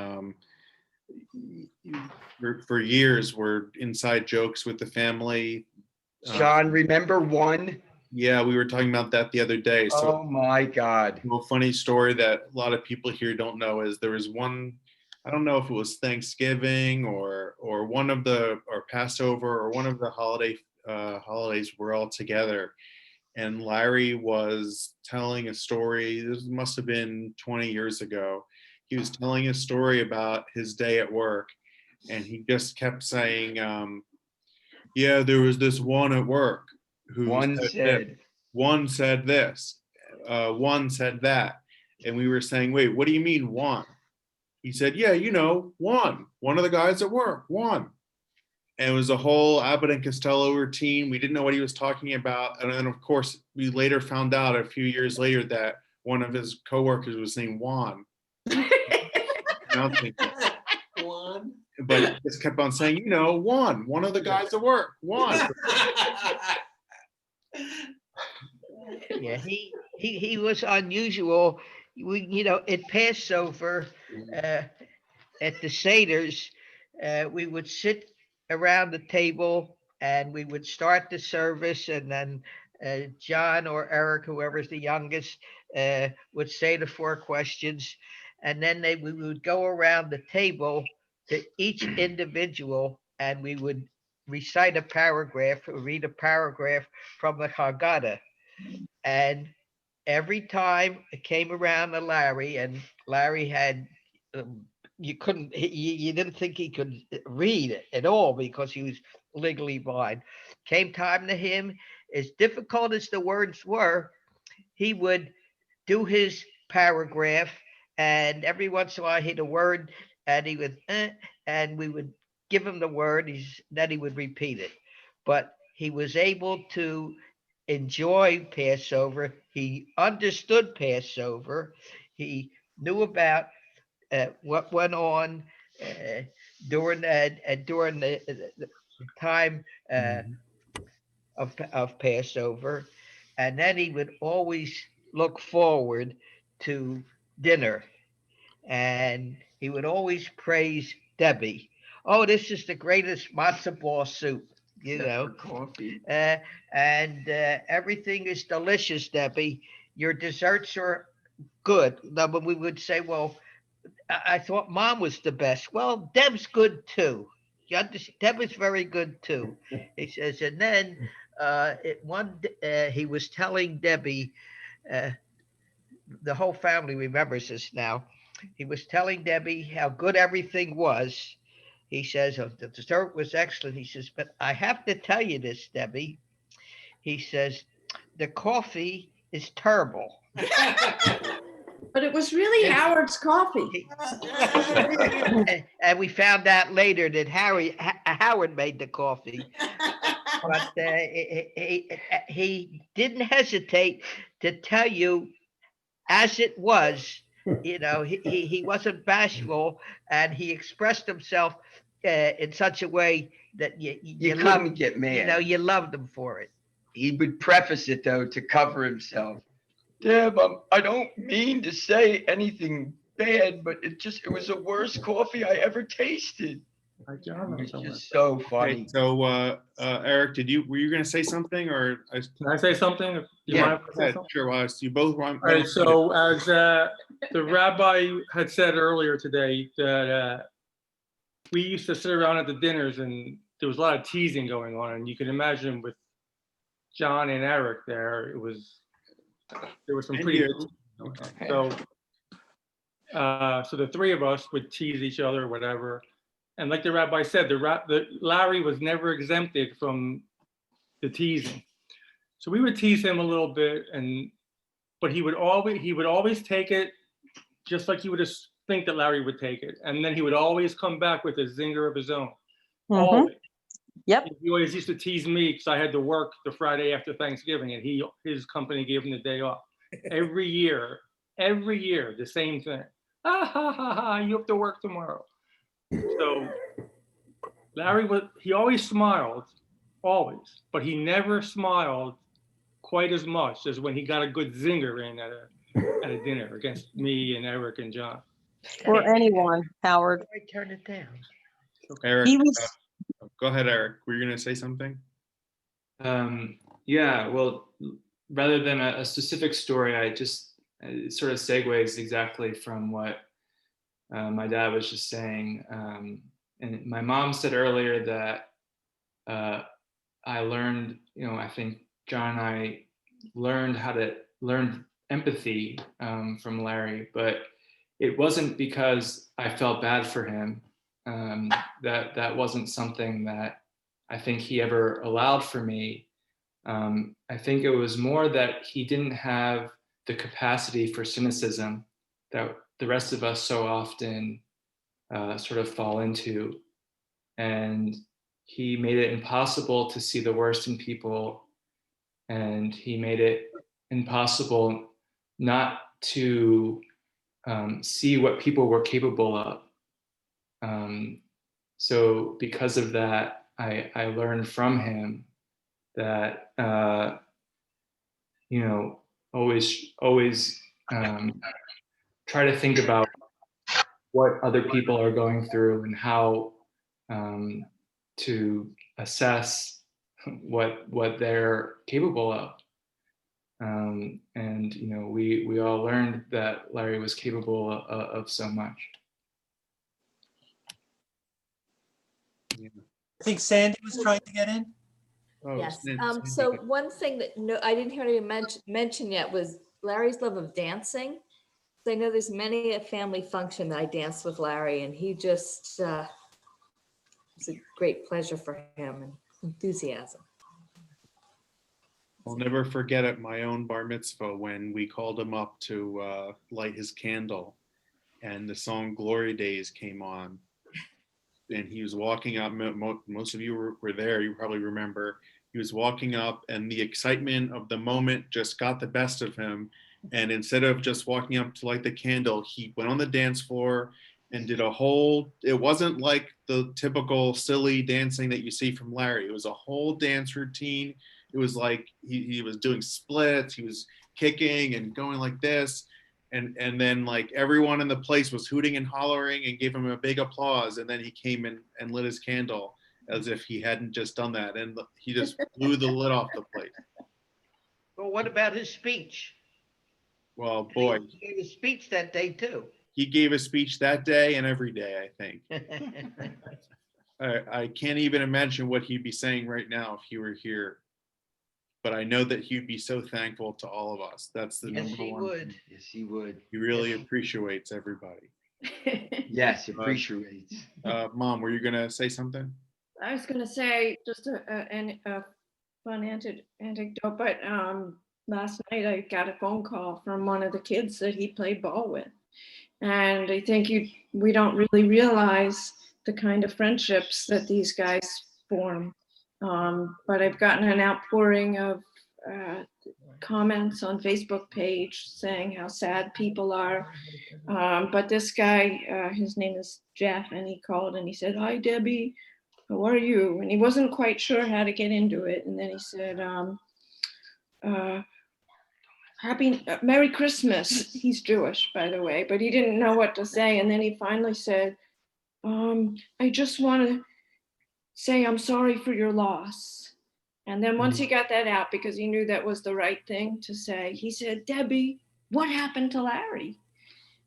for years were inside jokes with the family. John, remember one? Yeah, we were talking about that the other day. So, oh my God. A funny story that a lot of people here don't know is there was one, I don't know if it was Thanksgiving or one of or Passover or one of the holidays we're all together. And Larry was telling a story, this must have been 20 years ago. He was telling a story about his day at work. And he just kept saying, yeah, there was this one at work who one said this, one said that. And we were saying, wait, what do you mean one? He said, yeah, one of the guys at work, one. And it was a whole Abbott and Costello routine. We didn't know what he was talking about. And then, of course, we later found out a few years later that one of his coworkers was named Juan. Juan. But he just kept on saying, one of the guys at work, one. Yeah, he was unusual. At Passover, at the Seder's, we would sit around the table and we would start the service, and then John or Eric, whoever's the youngest, would say the 4 questions, and then we would go around the table to each individual and we would recite a paragraph or read a paragraph from the Haggadah. And every time it came around to Larry, and Larry had you didn't think he could read at all because he was legally blind. Came time to him, as difficult as the words were, he would do his paragraph, and every once in a while he'd a word, and he would, and we would give him the word, then he would repeat it. But he was able to enjoy Passover. He understood Passover. He knew about what went on during the time of Passover, and then he would always look forward to dinner, and he would always praise Debbie. Oh, this is the greatest matzo ball soup, Coffee. And everything is delicious, Debbie. Your desserts are good. Now, when we would say, well, I thought Mom was the best. Well, Deb's good too. Deb is very good too. He says, and then he was telling Debbie, the whole family remembers this now. he was telling Debbie how good everything was. He says, oh, the dessert was excellent. He says, but I have to tell you this, Debbie. He says, the coffee is terrible. But it was really Howard's coffee. And we found out later that Howard made the coffee. But he didn't hesitate to tell you as it was. You know, he wasn't bashful, and he expressed himself in such a way that you couldn't loved, get mad. You know, you loved him for it. He would preface it though to cover himself. Deb, I don't mean to say anything bad, but it was the worst coffee I ever tasted. It's just so funny. Okay, so Eric, were you going to say something, or can I say something? If you yeah, mind if I say something? sure. Well, you both want. All right. So as the rabbi had said earlier today, that we used to sit around at the dinners, and there was a lot of teasing going on, and you can imagine with John and Eric there, there was some pretty good. Okay. So the three of us would tease each other, whatever. And like the rabbi said, Larry was never exempted from the teasing. So we would tease him a little bit, but he would always take it just like you would think that Larry would take it. And then he would always come back with a zinger of his own. Mm-hmm. Always. Yep. He always used to tease me because I had to work the Friday after Thanksgiving, and his company gave him the day off. Every year, the same thing. Ha ha ha ha! You have to work tomorrow. So Larry he always smiled, always, but he never smiled quite as much as when he got a good zinger in at a dinner against me and Eric and John. Or anyone, Howard. I turn it down. Eric, He was. Go ahead, Eric. Were you going to say something? Yeah, well, rather than a specific story, it sort of segues exactly from what my dad was just saying. And my mom said earlier that I learned, I think John and I learned empathy from Larry, but it wasn't because I felt bad for him. That wasn't something that I think he ever allowed for me. I think it was more that he didn't have the capacity for cynicism that the rest of us so often sort of fall into. And he made it impossible to see the worst in people. And he made it impossible not to see what people were capable of. So because of that, I learned from him that, always try to think about what other people are going through and how to assess what they're capable of. And we all learned that Larry was capable of so much. I think Sandy was trying to get in. Oh, Yes. Sandy. So one thing that I didn't hear you mention yet was Larry's love of dancing. I know there's many a family function that I danced with Larry, and he just it's a great pleasure for him and enthusiasm. I'll never forget at my own bar mitzvah when we called him up to light his candle, and the song "Glory Days" came on, and he was walking up. Most of you were there. You probably remember. He was walking up, and the excitement of the moment just got the best of him. And instead of just walking up to light the candle, he went on the dance floor and did it wasn't like the typical silly dancing that you see from Larry. It was a whole dance routine. It was like he was doing splits, he was kicking and going like this. And then like everyone in the place was hooting and hollering and gave him a big applause. And then he came in and lit his candle as if he hadn't just done that. And he just blew the lid off the place. Well, what about his speech? Well, boy. He gave a speech that day too. He gave a speech that day and every day, I think. I can't even imagine what he'd be saying right now if he were here. but I know that he'd be so thankful to all of us. That's the Yes, number he one. would. Yes, he would. He really appreciates everybody. Yes, appreciates. Mom, were you gonna say something? I was gonna say just a fun anecdote, but last night I got a phone call from one of the kids that he played ball with. And I think we don't really realize the kind of friendships that these guys form. But I've gotten an outpouring of comments on Facebook page saying how sad people are. But this guy, his name is Jeff, and he called and he said, "Hi, Debbie, how are you?" And he wasn't quite sure how to get into it. And then he said, Merry Christmas. He's Jewish, by the way, but he didn't know what to say. And then he finally said, I just want to say I'm sorry for your loss. And then once he got that out, because he knew that was the right thing to say, he said, "Debbie, what happened to Larry?"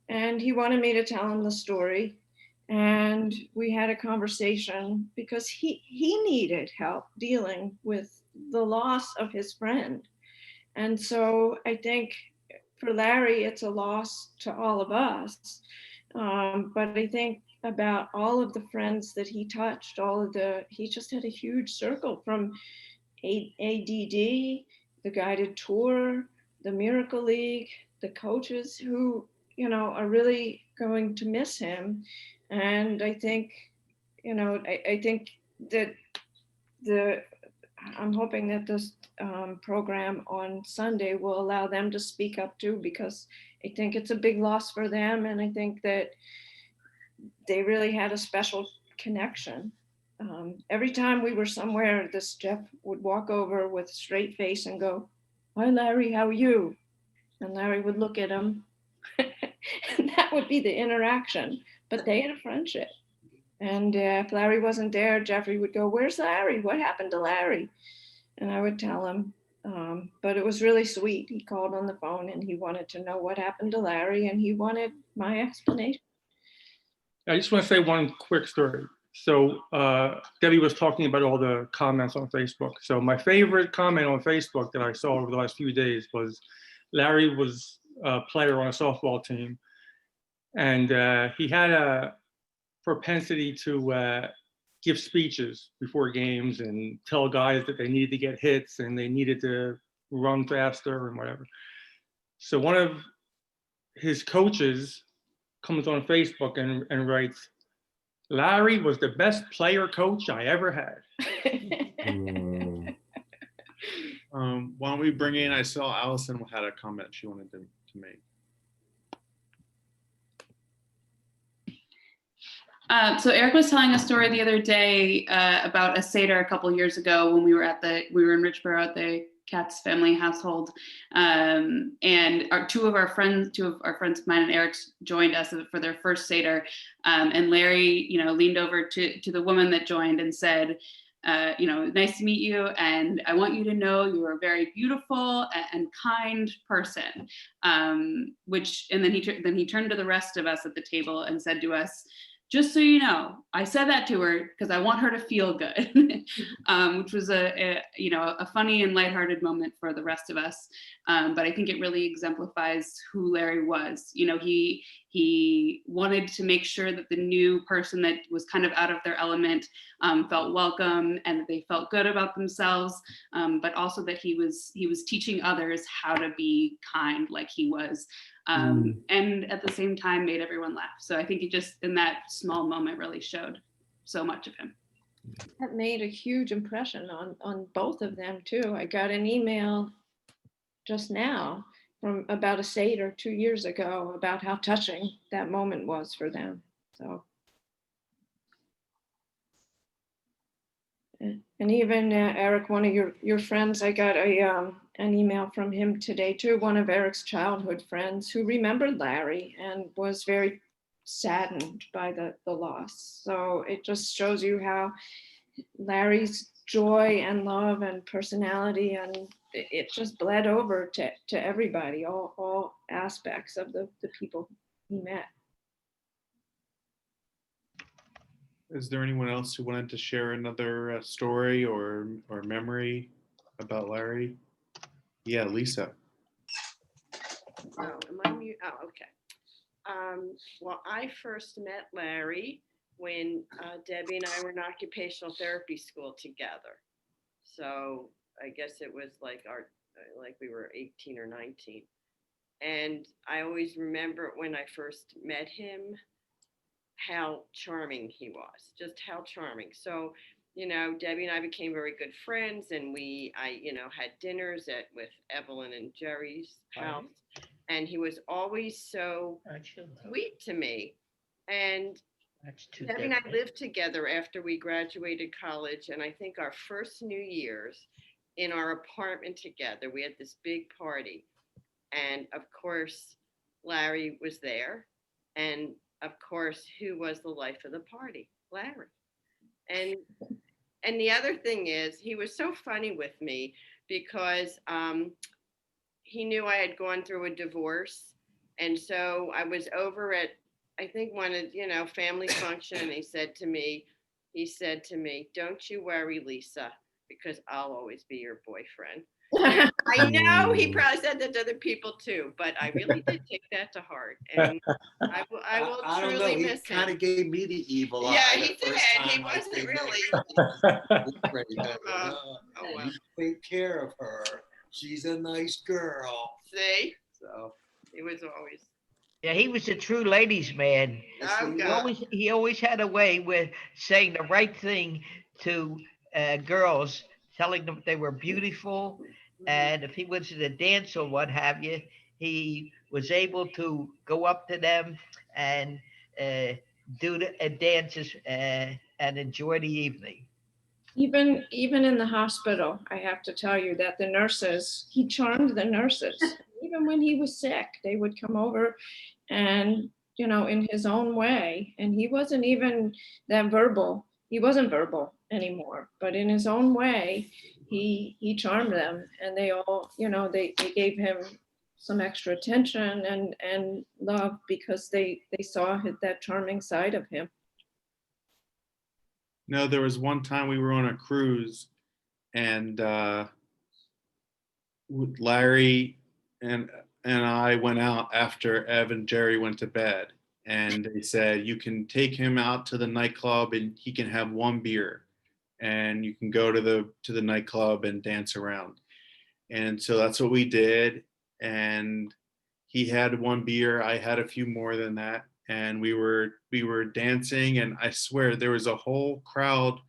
And he wanted me to tell him the story. And we had a conversation because he needed help dealing with the loss of his friend. And so I think for Larry, it's a loss to all of us. But I think about all of the friends that he touched, he just had a huge circle from ADD, the guided tour, the Miracle League, the coaches who, are really going to miss him. And I think, I think that I'm hoping that this program on Sunday will allow them to speak up too, because I think it's a big loss for them. And I think that they really had a special connection. Every time we were somewhere, this Jeff would walk over with a straight face and go, "Hi, Larry, how are you?" And Larry would look at him. And that would be the interaction. But they had a friendship. And if Larry wasn't there, Jeffrey would go, "Where's Larry? What happened to Larry?" And I would tell him. But it was really sweet. He called on the phone and he wanted to know what happened to Larry, and he wanted my explanation. I just want to say one quick story. So Debbie was talking about all the comments on Facebook. So my favorite comment on Facebook that I saw over the last few days was Larry was a player on a softball team, and he had a propensity to give speeches before games and tell guys that they needed to get hits and they needed to run faster and whatever. So one of his coaches comes on Facebook and writes, "Larry was the best player coach I ever had." Why don't we bring in, I saw Allison had a comment she wanted to make. So Eric was telling a story the other day about a Seder a couple years ago when we were in Richborough at the Katz family household, and two of our friends of mine and Eric's joined us for their first Seder, and Larry, leaned over to the woman that joined and said, "Nice to meet you, and I want you to know you're a very beautiful and kind person." And then he turned to the rest of us at the table and said to us, "Just so you know, I said that to her because I want her to feel good," which was a funny and lighthearted moment for the rest of us. But I think it really exemplifies who Larry was. He wanted to make sure that the new person that was kind of out of their element felt welcome and that they felt good about themselves, but also that he was teaching others how to be kind like he was. And at the same time made everyone laugh. So I think it just, in that small moment, really showed so much of him. That made a huge impression on both of them too. I got an email just now from about a Seder 2 years ago about how touching that moment was for them. So, and even Eric, one of your friends, I got an email from him today too, one of Eric's childhood friends who remembered Larry and was very saddened by the loss. So it just shows you how Larry's joy and love and personality, and it just bled over to everybody, all aspects of the people he met. Is there anyone else who wanted to share another story or memory about Larry? Yeah, Lisa. Oh, am I mute? Oh, okay. Well, I first met Larry when Debbie and I were in occupational therapy school together. So I guess it was like we were 18 or 19. And I always remember when I first met him, how charming he was, just how charming. So, Debbie and I became very good friends, and I had dinners with Evelyn and Jerry's house. And he was always so sweet to me. And Debbie and I lived together after we graduated college. And I think our first New Year's in our apartment together, we had this big party. And of course, Larry was there. And of course, who was the life of the party? Larry. And the other thing is, he was so funny with me because he knew I had gone through a divorce. And so I was over at, I think, one of, family function. And he said to me, don't you worry, Lisa, because I'll always be your boyfriend. I know he probably said that to other people too, but I really did take that to heart. And I will I don't know. truly He miss him. kind of gave me the evil eye. Yeah, he the did. first He time I wasn't came really. You take care of her. She's a nice girl. See? So he was always. Yeah, he was a true ladies' man. He always had a way with saying the right thing to girls, telling them they were beautiful, and if he was at a dance or what have you, he was able to go up to them and do the dances and enjoy the evening. Even in the hospital, I have to tell you that the nurses, he charmed the nurses. Even when he was sick, they would come over and, in his own way. And he wasn't even that verbal. He wasn't verbal anymore, but in his own way, he charmed them. And they all, they gave him some extra attention and love because they saw that charming side of him. No, there was one time we were on a cruise, and Larry and I went out after Ev and Jerry went to bed, and they said, you can take him out to the nightclub and he can have one beer, and you can go to the nightclub and dance around. And so that's what we did. And he had one beer, I had a few more than that. And we were dancing, and I swear there was a whole crowd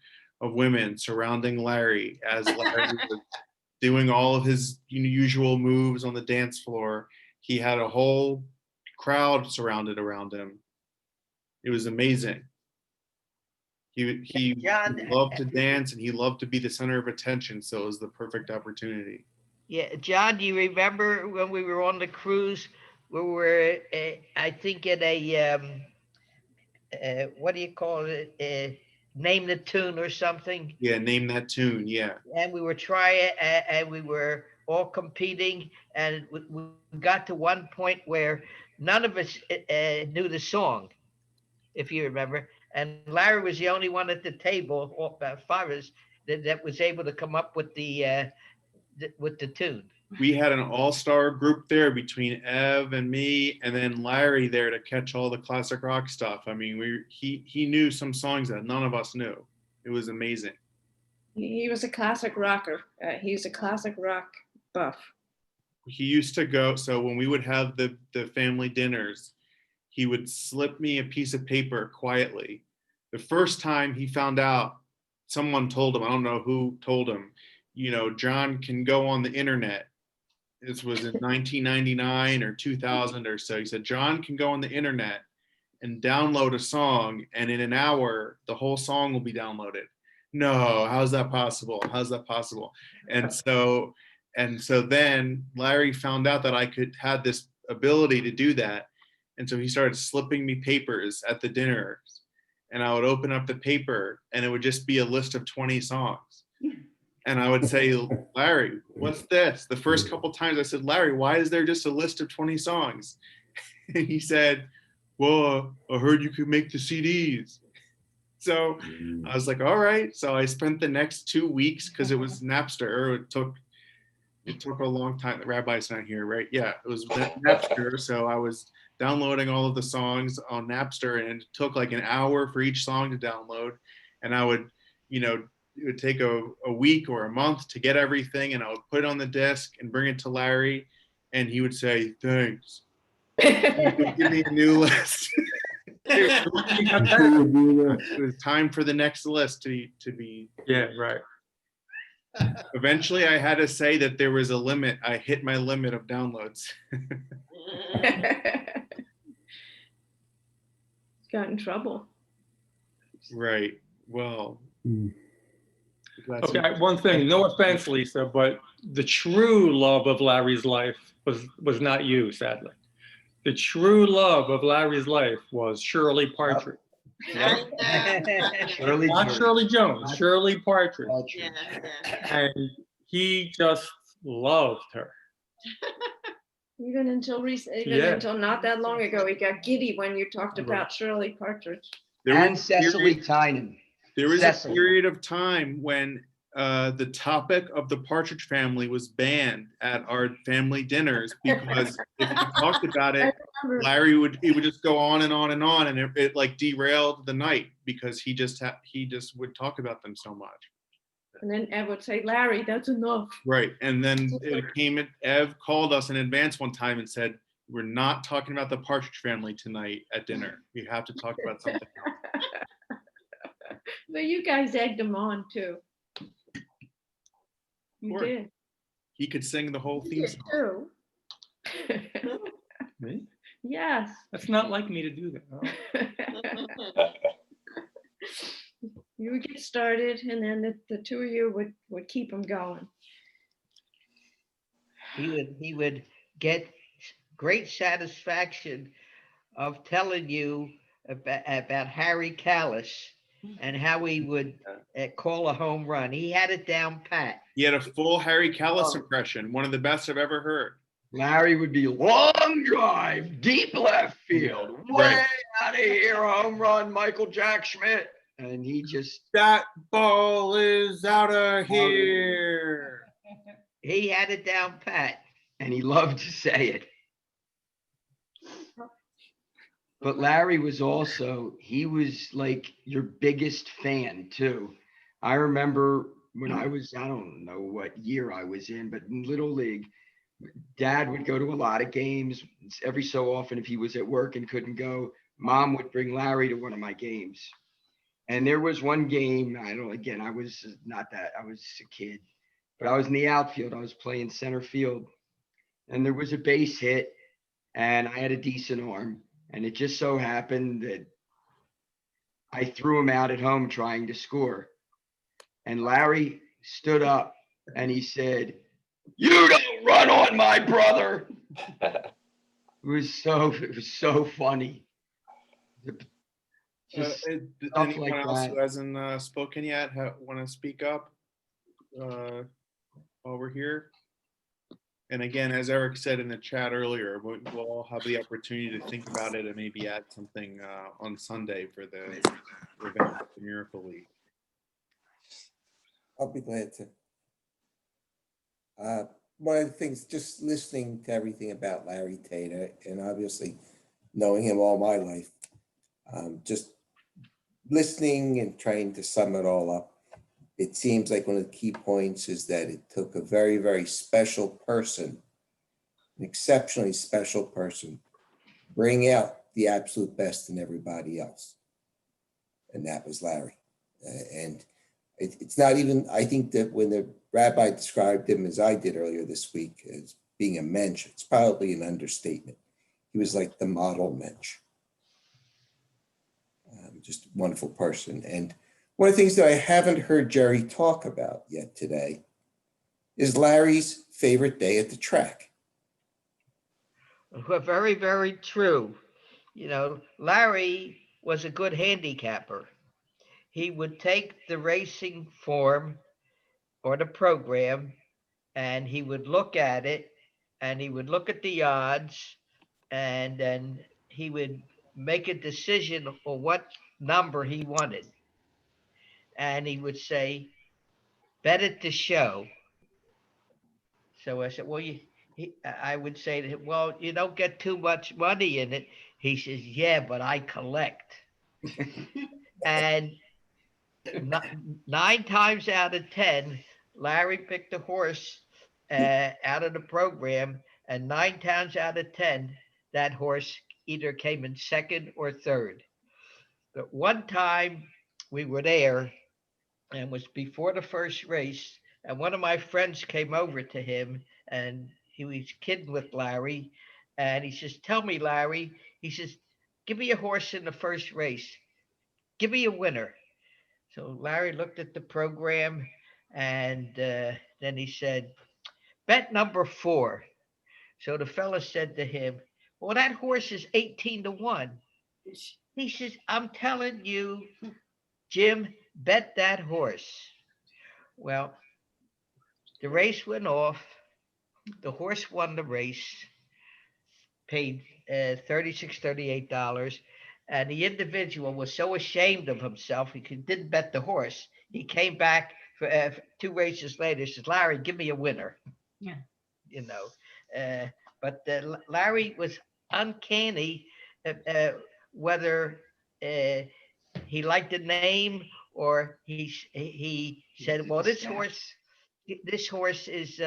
of women surrounding Larry as Larry was doing all of his usual moves on the dance floor. He had a whole crowd surrounded around him. It was amazing. He loved to dance, and he loved to be the center of attention, so it was the perfect opportunity. Yeah, John, do you remember when we were on the cruise? We were, I think, in a, what do you call it? Name the tune or something. Yeah, name that tune, yeah. And we were trying, and we were all competing, and we got to one point where none of us knew the song, if you remember. And Larry was the only one at the table, all about five of us, that was able to come up with the tune. We had an all-star group there between Ev and me, and then Larry there to catch all the classic rock stuff. I mean, he knew some songs that none of us knew. It was amazing. He was a classic rocker. He's a classic rock buff. He used to go, so when we would have the family dinners, he would slip me a piece of paper quietly. The first time he found out, someone told him, I don't know who told him, John can go on the internet. This was in 1999 or 2000 or so. He said, John can go on the internet and download a song, and in an hour, the whole song will be downloaded. No, how's that possible? How's that possible? And so then Larry found out that I had this ability to do that. And so he started slipping me papers at the dinners, and I would open up the paper and it would just be a list of 20 songs. And I would say, Larry, what's this? The first couple times I said, Larry, why is there just a list of 20 songs? And he said, well, I heard you could make the CDs. So I was like, all right. So I spent the next 2 weeks, because it was Napster. It took, it took a long time. The rabbi's not here, right? Yeah, it was Napster. So I was downloading all of the songs on Napster, and it took like an hour for each song to download. And I would, it would take a week or a month to get everything, and I would put it on the disc and bring it to Larry, and he would say, "Thanks." He would give me a new list. It was time for the next list to be. Yeah, right. Eventually, I had to say that there was a limit. I hit my limit of downloads. Got in trouble. Right. Well. Okay, one thing, no offense, Lisa, but the true love of Larry's life was not you, sadly. The true love of Larry's life was Shirley Partridge. Yep. Not Shirley Jones, Shirley Partridge. Yeah. And he just loved her. Even until not that long ago, he got giddy when you talked about Shirley Partridge. And Cecily Tynan. There was Cecily. a period of time when the topic of the Partridge Family was banned at our family dinners, because if you talked about it, Larry would just go on and on and on, and it like derailed the night because he just would talk about them so much. And then Ev would say, "Larry, that's enough." Right, and then Ev called us in advance one time and said, "We're not talking about the Partridge Family tonight at dinner. We have to talk about something else." But you guys egged him on too. You did. He could sing the whole theme song. Too. Me? Yes. That's not like me to do that. You would get started, and then the two of you would keep him going. He would get great satisfaction of telling you about Harry Callis and how he would call a home run. He had it down pat. He had a full Harry Callis impression, one of the best I've ever heard. Larry would be long drive, deep left field, way out of here, home run, Michael Jack Schmidt. And he just... That ball is out of here. He had it down pat. And he loved to say it. But Larry was also, he was like your biggest fan too. I remember when I was, I don't know what year I was in, but in Little League, Dad would go to a lot of games. Every so often, if he was at work and couldn't go, Mom would bring Larry to one of my games. And there was one game, I was a kid, but I was in the outfield. I was playing center field, and there was a base hit, and I had a decent arm. And it just so happened that I threw him out at home trying to score. And Larry stood up and he said, "You don't run on my brother." It was so funny. Just anyone like else that. who hasn't spoken yet want to speak up while we're here? And again, as Eric said in the chat earlier, we'll all have the opportunity to think about it and maybe add something on Sunday for the event at the Miracle League. I'll be glad to. One of the things, just listening to everything about Larry Tata, and obviously knowing him all my life, just listening and trying to sum it all up, it seems like one of the key points is that it took a very, very special person, an exceptionally special person, bring out the absolute best in everybody else. And that was Larry. And it's not even, I think that when the rabbi described him, as I did earlier this week, as being a mensch, it's probably an understatement. He was like the model mensch. Just a wonderful person. And one of the things that I haven't heard Jerry talk about yet today is Larry's favorite day at the track. Very, very true. Larry was a good handicapper. He would take the racing form or the program, and he would look at it, and he would look at the odds, and then he would make a decision for what number he wanted. And he would say, "Bet at the show." So I said, well, I would say to him, well, you don't get too much money in it. He says, yeah, but I collect. And 9 times out of 10, Larry picked a horse out of the program, and 9 times out of 10, that horse either came in second or third. But one time we were there, and it was before the first race, and one of my friends came over to him, and he was kidding with Larry, and he says, tell me, Larry, he says, give me a horse in the first race. Give me a winner. So Larry looked at the program, and then he said, bet number 4. So the fella said to him, well, that horse is 18-1. He says, I'm telling you, Jim, bet that horse. Well, the race went off. The horse won the race, paid $36, $38. And the individual was so ashamed of himself, he didn't bet the horse. He came back for 2 races later, says, Larry, give me a winner. Yeah. You know, but Larry was uncanny, whether he liked the name or he said, well, this horse is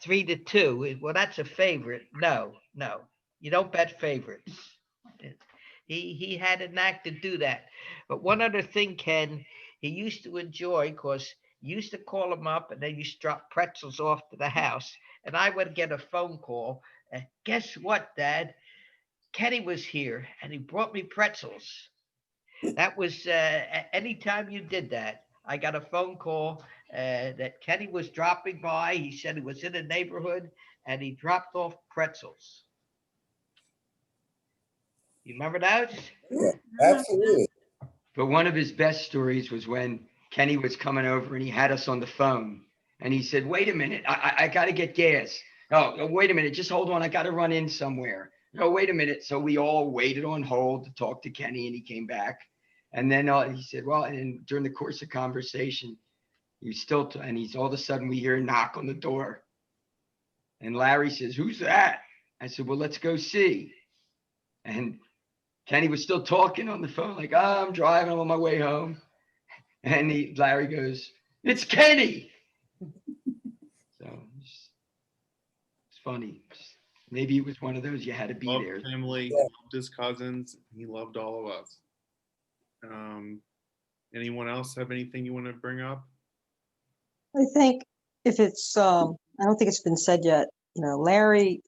3-2. Well, that's a favorite. No, you don't bet favorites. He had a knack to do that. But one other thing, Ken, he used to enjoy, because you used to call him up and then you drop pretzels off to the house. And I would get a phone call. Guess what, Dad? Kenny was here and he brought me pretzels. That was anytime you did that, I got a phone call that Kenny was dropping by. He said he was in the neighborhood and he dropped off pretzels. You remember those? Yeah, absolutely. But one of his best stories was when Kenny was coming over and he had us on the phone. And he said, wait a minute, I got to get gas. Oh, wait a minute, just hold on. I got to run in somewhere. No, wait a minute. So we all waited on hold to talk to Kenny, and he came back. And then he said, well, and during the course of conversation, and he's all of a sudden we hear a knock on the door. And Larry says, who's that? I said, well, let's go see. And Kenny was still talking on the phone, like, I'm driving, I'm on my way home. And Larry goes, it's Kenny. So it's funny. Maybe it was one of those you had to be Loved there. family, loved his cousins. He loved all of us. Anyone else have anything you want to bring up? I think if it's, I don't think it's been said yet, Larry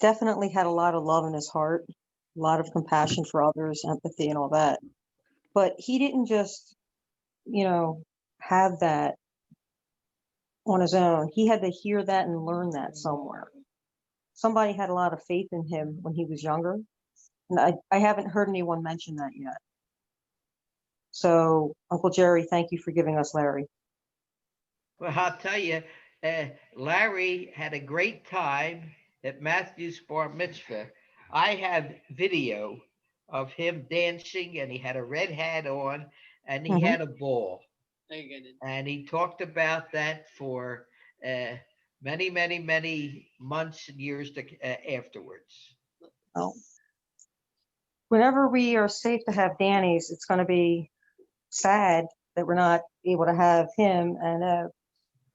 definitely had a lot of love in his heart, a lot of compassion for others, empathy and all that. But he didn't just, have that on his own. He had to hear that and learn that somewhere. Somebody had a lot of faith in him when he was younger. And I haven't heard anyone mention that yet. So, Uncle Jerry, thank you for giving us Larry. Well, I'll tell you, Larry had a great time at Matthew's Bar Mitzvah. I have video of him dancing, and he had a red hat on, and he had a ball. And he talked about that for many, many, many months and years afterwards. Well, whenever we are safe to have Danny's, it's going to be sad that we're not able to have him and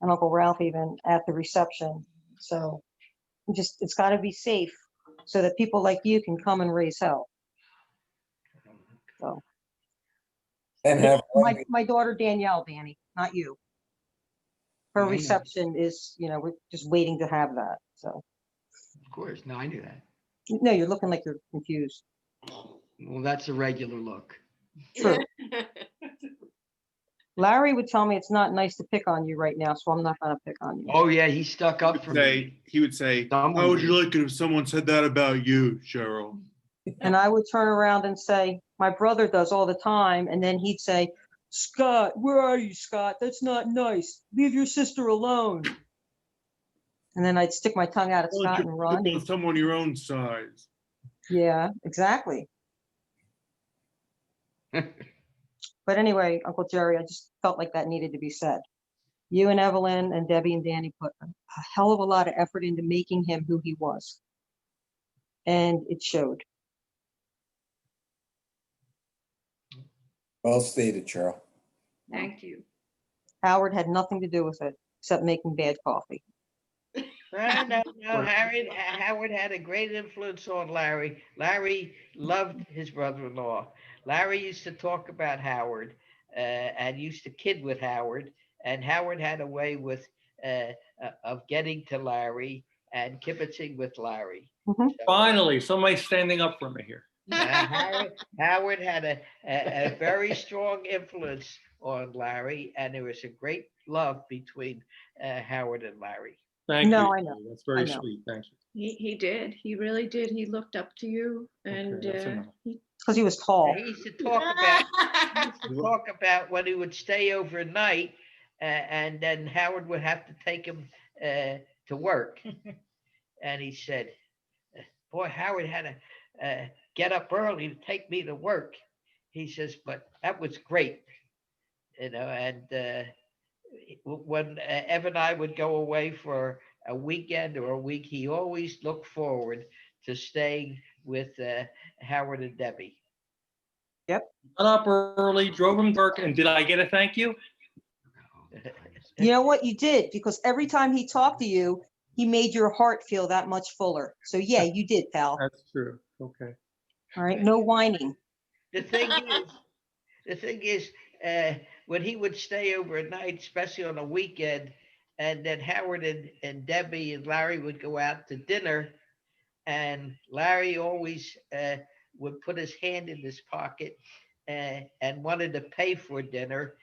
Uncle Ralph even at the reception. So it's got to be safe so that people like you can come and raise hell. So, And have my daughter Danielle, Danny, not you. Her reception is, we're just waiting to have that. So, Of course, no, I knew that. No, you're looking like you're confused. Well, that's a regular look. True. Larry would tell me it's not nice to pick on you right now, so I'm not going to pick on you. Oh yeah, he stuck up for me. He would say, how would you like it if someone said that about you, Cheryl? And I would turn around and say, my brother does all the time. And then he'd say, Scott, where are you, Scott? That's not nice. Leave your sister alone. And then I'd stick my tongue out at Scott and run. With someone your own size. Yeah, exactly. But anyway, Uncle Jerry, I just felt like that needed to be said. You and Evelyn and Debbie and Danny put a hell of a lot of effort into making him who he was. And it showed. Well stated, Cheryl. Thank you. Howard had nothing to do with it except making bad coffee. No. Howard had a great influence on Larry. Larry loved his brother-in-law. Larry used to talk about Howard and used to kid with Howard. And Howard had a way of getting to Larry and kibitzing with Larry. Finally, somebody standing up for me here. Howard had a very strong influence on Larry, and there was a great love between Howard and Larry. Thank you. I know. That's very sweet. Thank you. He did. He really did. He looked up to you, and Because he was tall. He used to talk about when he would stay overnight, and then Howard would have to take him to work. And he said, "Boy, Howard had to get up early to take me to work." He says, "But that was great, you know." And when Ev and I would go away for a weekend or a week, he always looked forward to staying with Howard and Debbie. Yep. Got up early, drove him to work, and did I get a thank you? You know what? You did, because every time he talked to you, he made your heart feel that much fuller. So yeah, you did, pal. That's true. Okay. All right, no whining. The thing is, when he would stay overnight, especially on a weekend, and then Howard and Debbie and Larry would go out to dinner, and Larry always would put his hand in his pocket and wanted to pay for dinner,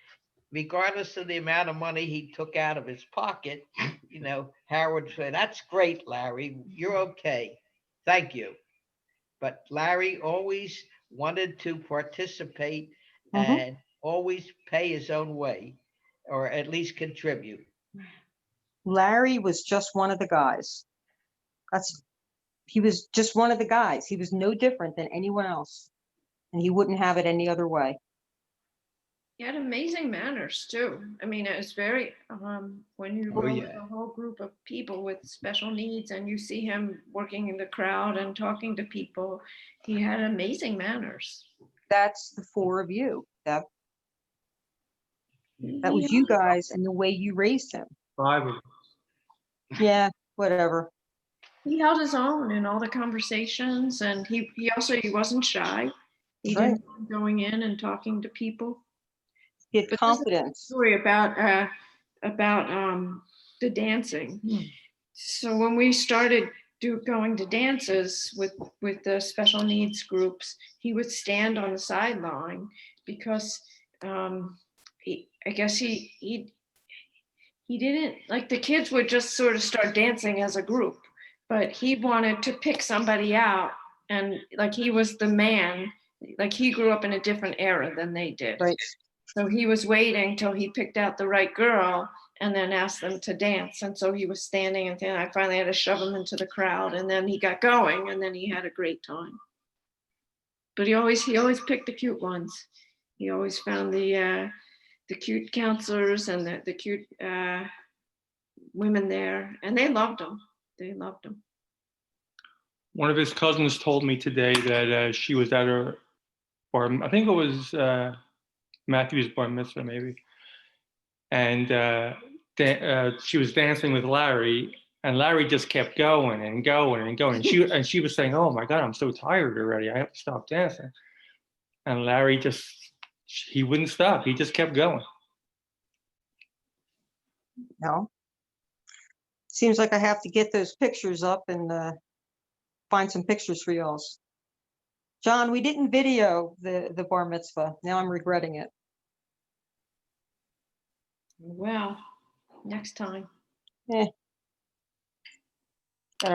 regardless of the amount of money he took out of his pocket. You know, Howard said, "That's great, Larry. You're okay. Thank you." But Larry always wanted to participate and always pay his own way, or at least contribute. Larry was just one of the guys. He was just one of the guys. He was no different than anyone else. And he wouldn't have it any other way. He had amazing manners too. I mean, it was very, when you go with a whole group of people with special needs and you see him working in the crowd and talking to people, he had amazing manners. That's the four of you. That was you guys and the way you raised him. 5 of us. Yeah, whatever. He held his own in all the conversations, and he wasn't shy. He didn't mind going in and talking to people. He had confidence. Story about the dancing. So when we started going to dances with the special needs groups, he would stand on the sideline because I guess he didn't like, the kids would just sort of start dancing as a group, but he wanted to pick somebody out, and like he was the man. Like he grew up in a different era than they did. Right. So he was waiting till he picked out the right girl and then asked them to dance. And so he was standing, and then I finally had to shove him into the crowd, and then he got going, and then he had a great time. But he always picked the cute ones. He always found the cute counselors and the cute women there, and they loved him. They loved him. One of his cousins told me today that she was at her, or I think it was Matthew's Bar Mitzvah maybe, and she was dancing with Larry, and Larry just kept going and going and going. And she was saying, "Oh my God, I'm so tired already. I have to stop dancing." And Larry he wouldn't stop. He just kept going. No. Seems like I have to get those pictures up and find some pictures for y'all. John, we didn't video the bar mitzvah. Now I'm regretting it. Well, next time. Gotta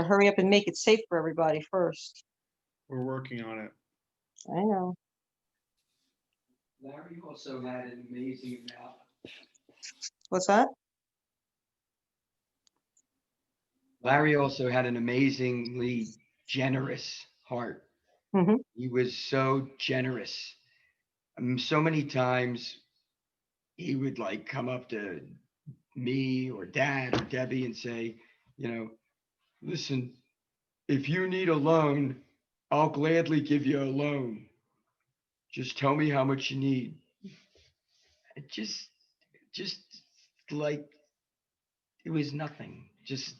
hurry up and make it safe for everybody first. We're working on it. I know. Larry also had an amazing amount. What's that? Larry also had an amazingly generous heart. He was so generous. So many times he would like come up to me or Dad or Debbie and say, listen, if you need a loan, I'll gladly give you a loan. Just tell me how much you need. It just like it was nothing. Just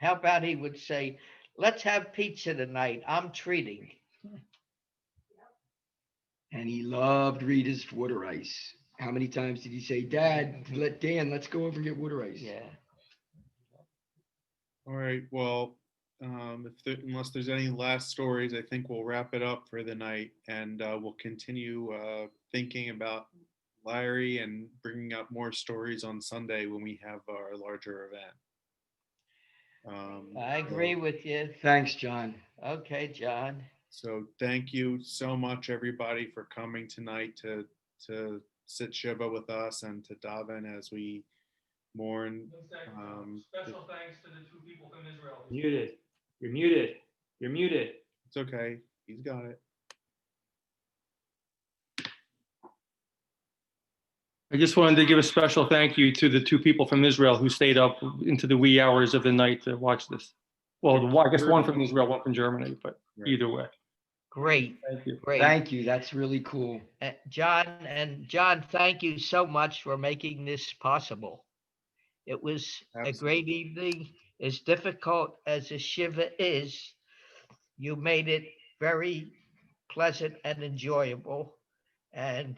How about he would say, let's have pizza tonight. I'm treating. and he loved Rita's water ice. How many times did he say, Dad, let's go over and get water ice? Yeah. All right. Well, unless there's any last stories, I think we'll wrap it up for the night, and we'll continue thinking about Larry and bringing up more stories on Sunday when we have our larger event. I agree with you. Thanks, John. Okay, John. So thank you so much, everybody, for coming tonight to sit Shiva with us and to daven as we mourn. Special thanks to the 2 people from Israel. Muted. You're muted. You're muted. It's okay. He's got it. I just wanted to give a special thank you to the 2 people from Israel who stayed up into the wee hours of the night to watch this. Well, I guess one from Israel, one from Germany, but either way. Great. Thank you. Great. Thank you. That's really cool. John, thank you so much for making this possible. It was a great evening. As difficult as a Shiva is, you made it very pleasant and enjoyable. And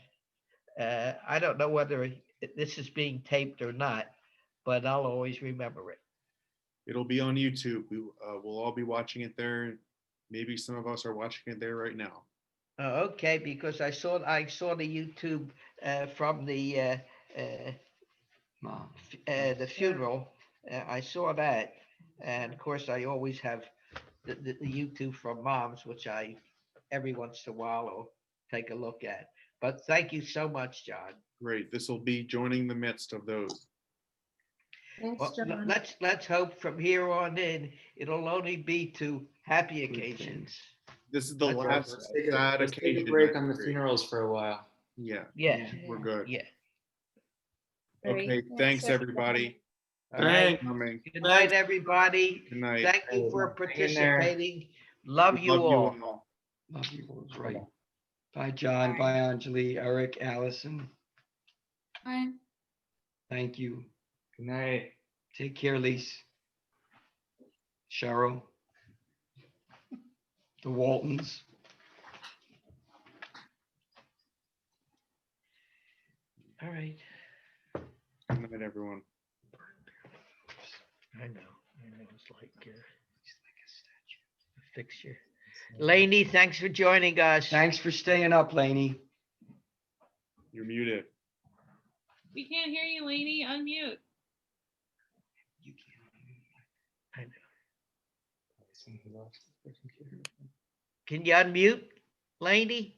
I don't know whether this is being taped or not, but I'll always remember it. It'll be on YouTube. We'll all be watching it there. Maybe some of us are watching it there right now. Okay, because I saw the YouTube from the funeral. I saw that, and of course I always have the YouTube from Mom's, which I every once in a while will take a look at. But thank you so much, John. Great. This will be joining the midst of those. Thanks, Well, John. let's hope from here on in it'll only be to happy occasions. This is the last sad Let's take occasion. a break on the funerals for a while. Yeah. Yeah. We're good. Yeah. Okay. Thanks, everybody. All right. Coming. Good night, everybody. Good night. Thank you for Hang in there. participating. Love you all. Love you all. Right. Bye, John. Bye, Anjali, Eric, Allison. Bye. Thank you. Good night. Take care, Lise. Cheryl. The Waltons. All right. Good night, everyone. I know. It's like a fixture. Lainey, thanks for joining us. Thanks for staying up, Lainey. You're muted. We can't hear you, Lainey. Unmute. I know. Can you unmute, Lainey?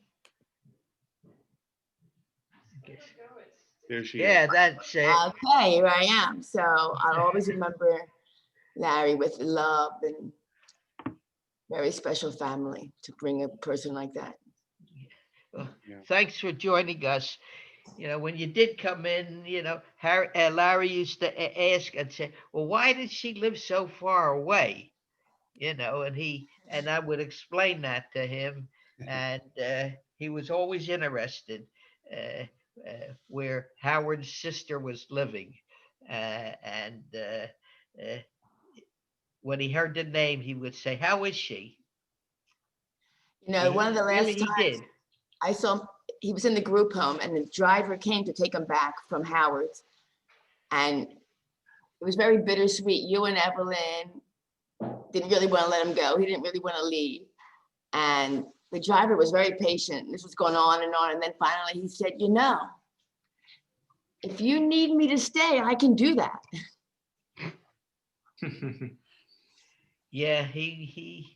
There she Yeah, is. that's it. Okay, here I am. So I'll always remember Larry with love and very special family to bring a person like that. Well, thanks for joining us. When you did come in, Larry used to ask and say, well, why did she live so far away? And I would explain that to him. And he was always interested where Howard's sister was living. When he heard the name, he would say, how is she? One of the last Really, times he did. I saw him, he was in the group home and the driver came to take him back from Howard's. And it was very bittersweet. You and Evelyn didn't really want to let him go. He didn't really want to leave. And the driver was very patient. This was going on. And then finally he said, if you need me to stay, I can do that. Yeah, he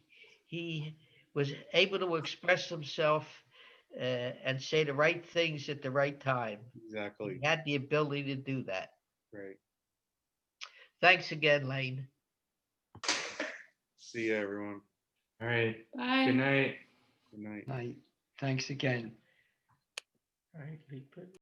was able to express himself and say the right things at the right time. Exactly. He had the ability to do that. Great. Thanks again, Lane. See you, everyone. All right. Bye. Good night. Good night. Night. Thanks again. All right,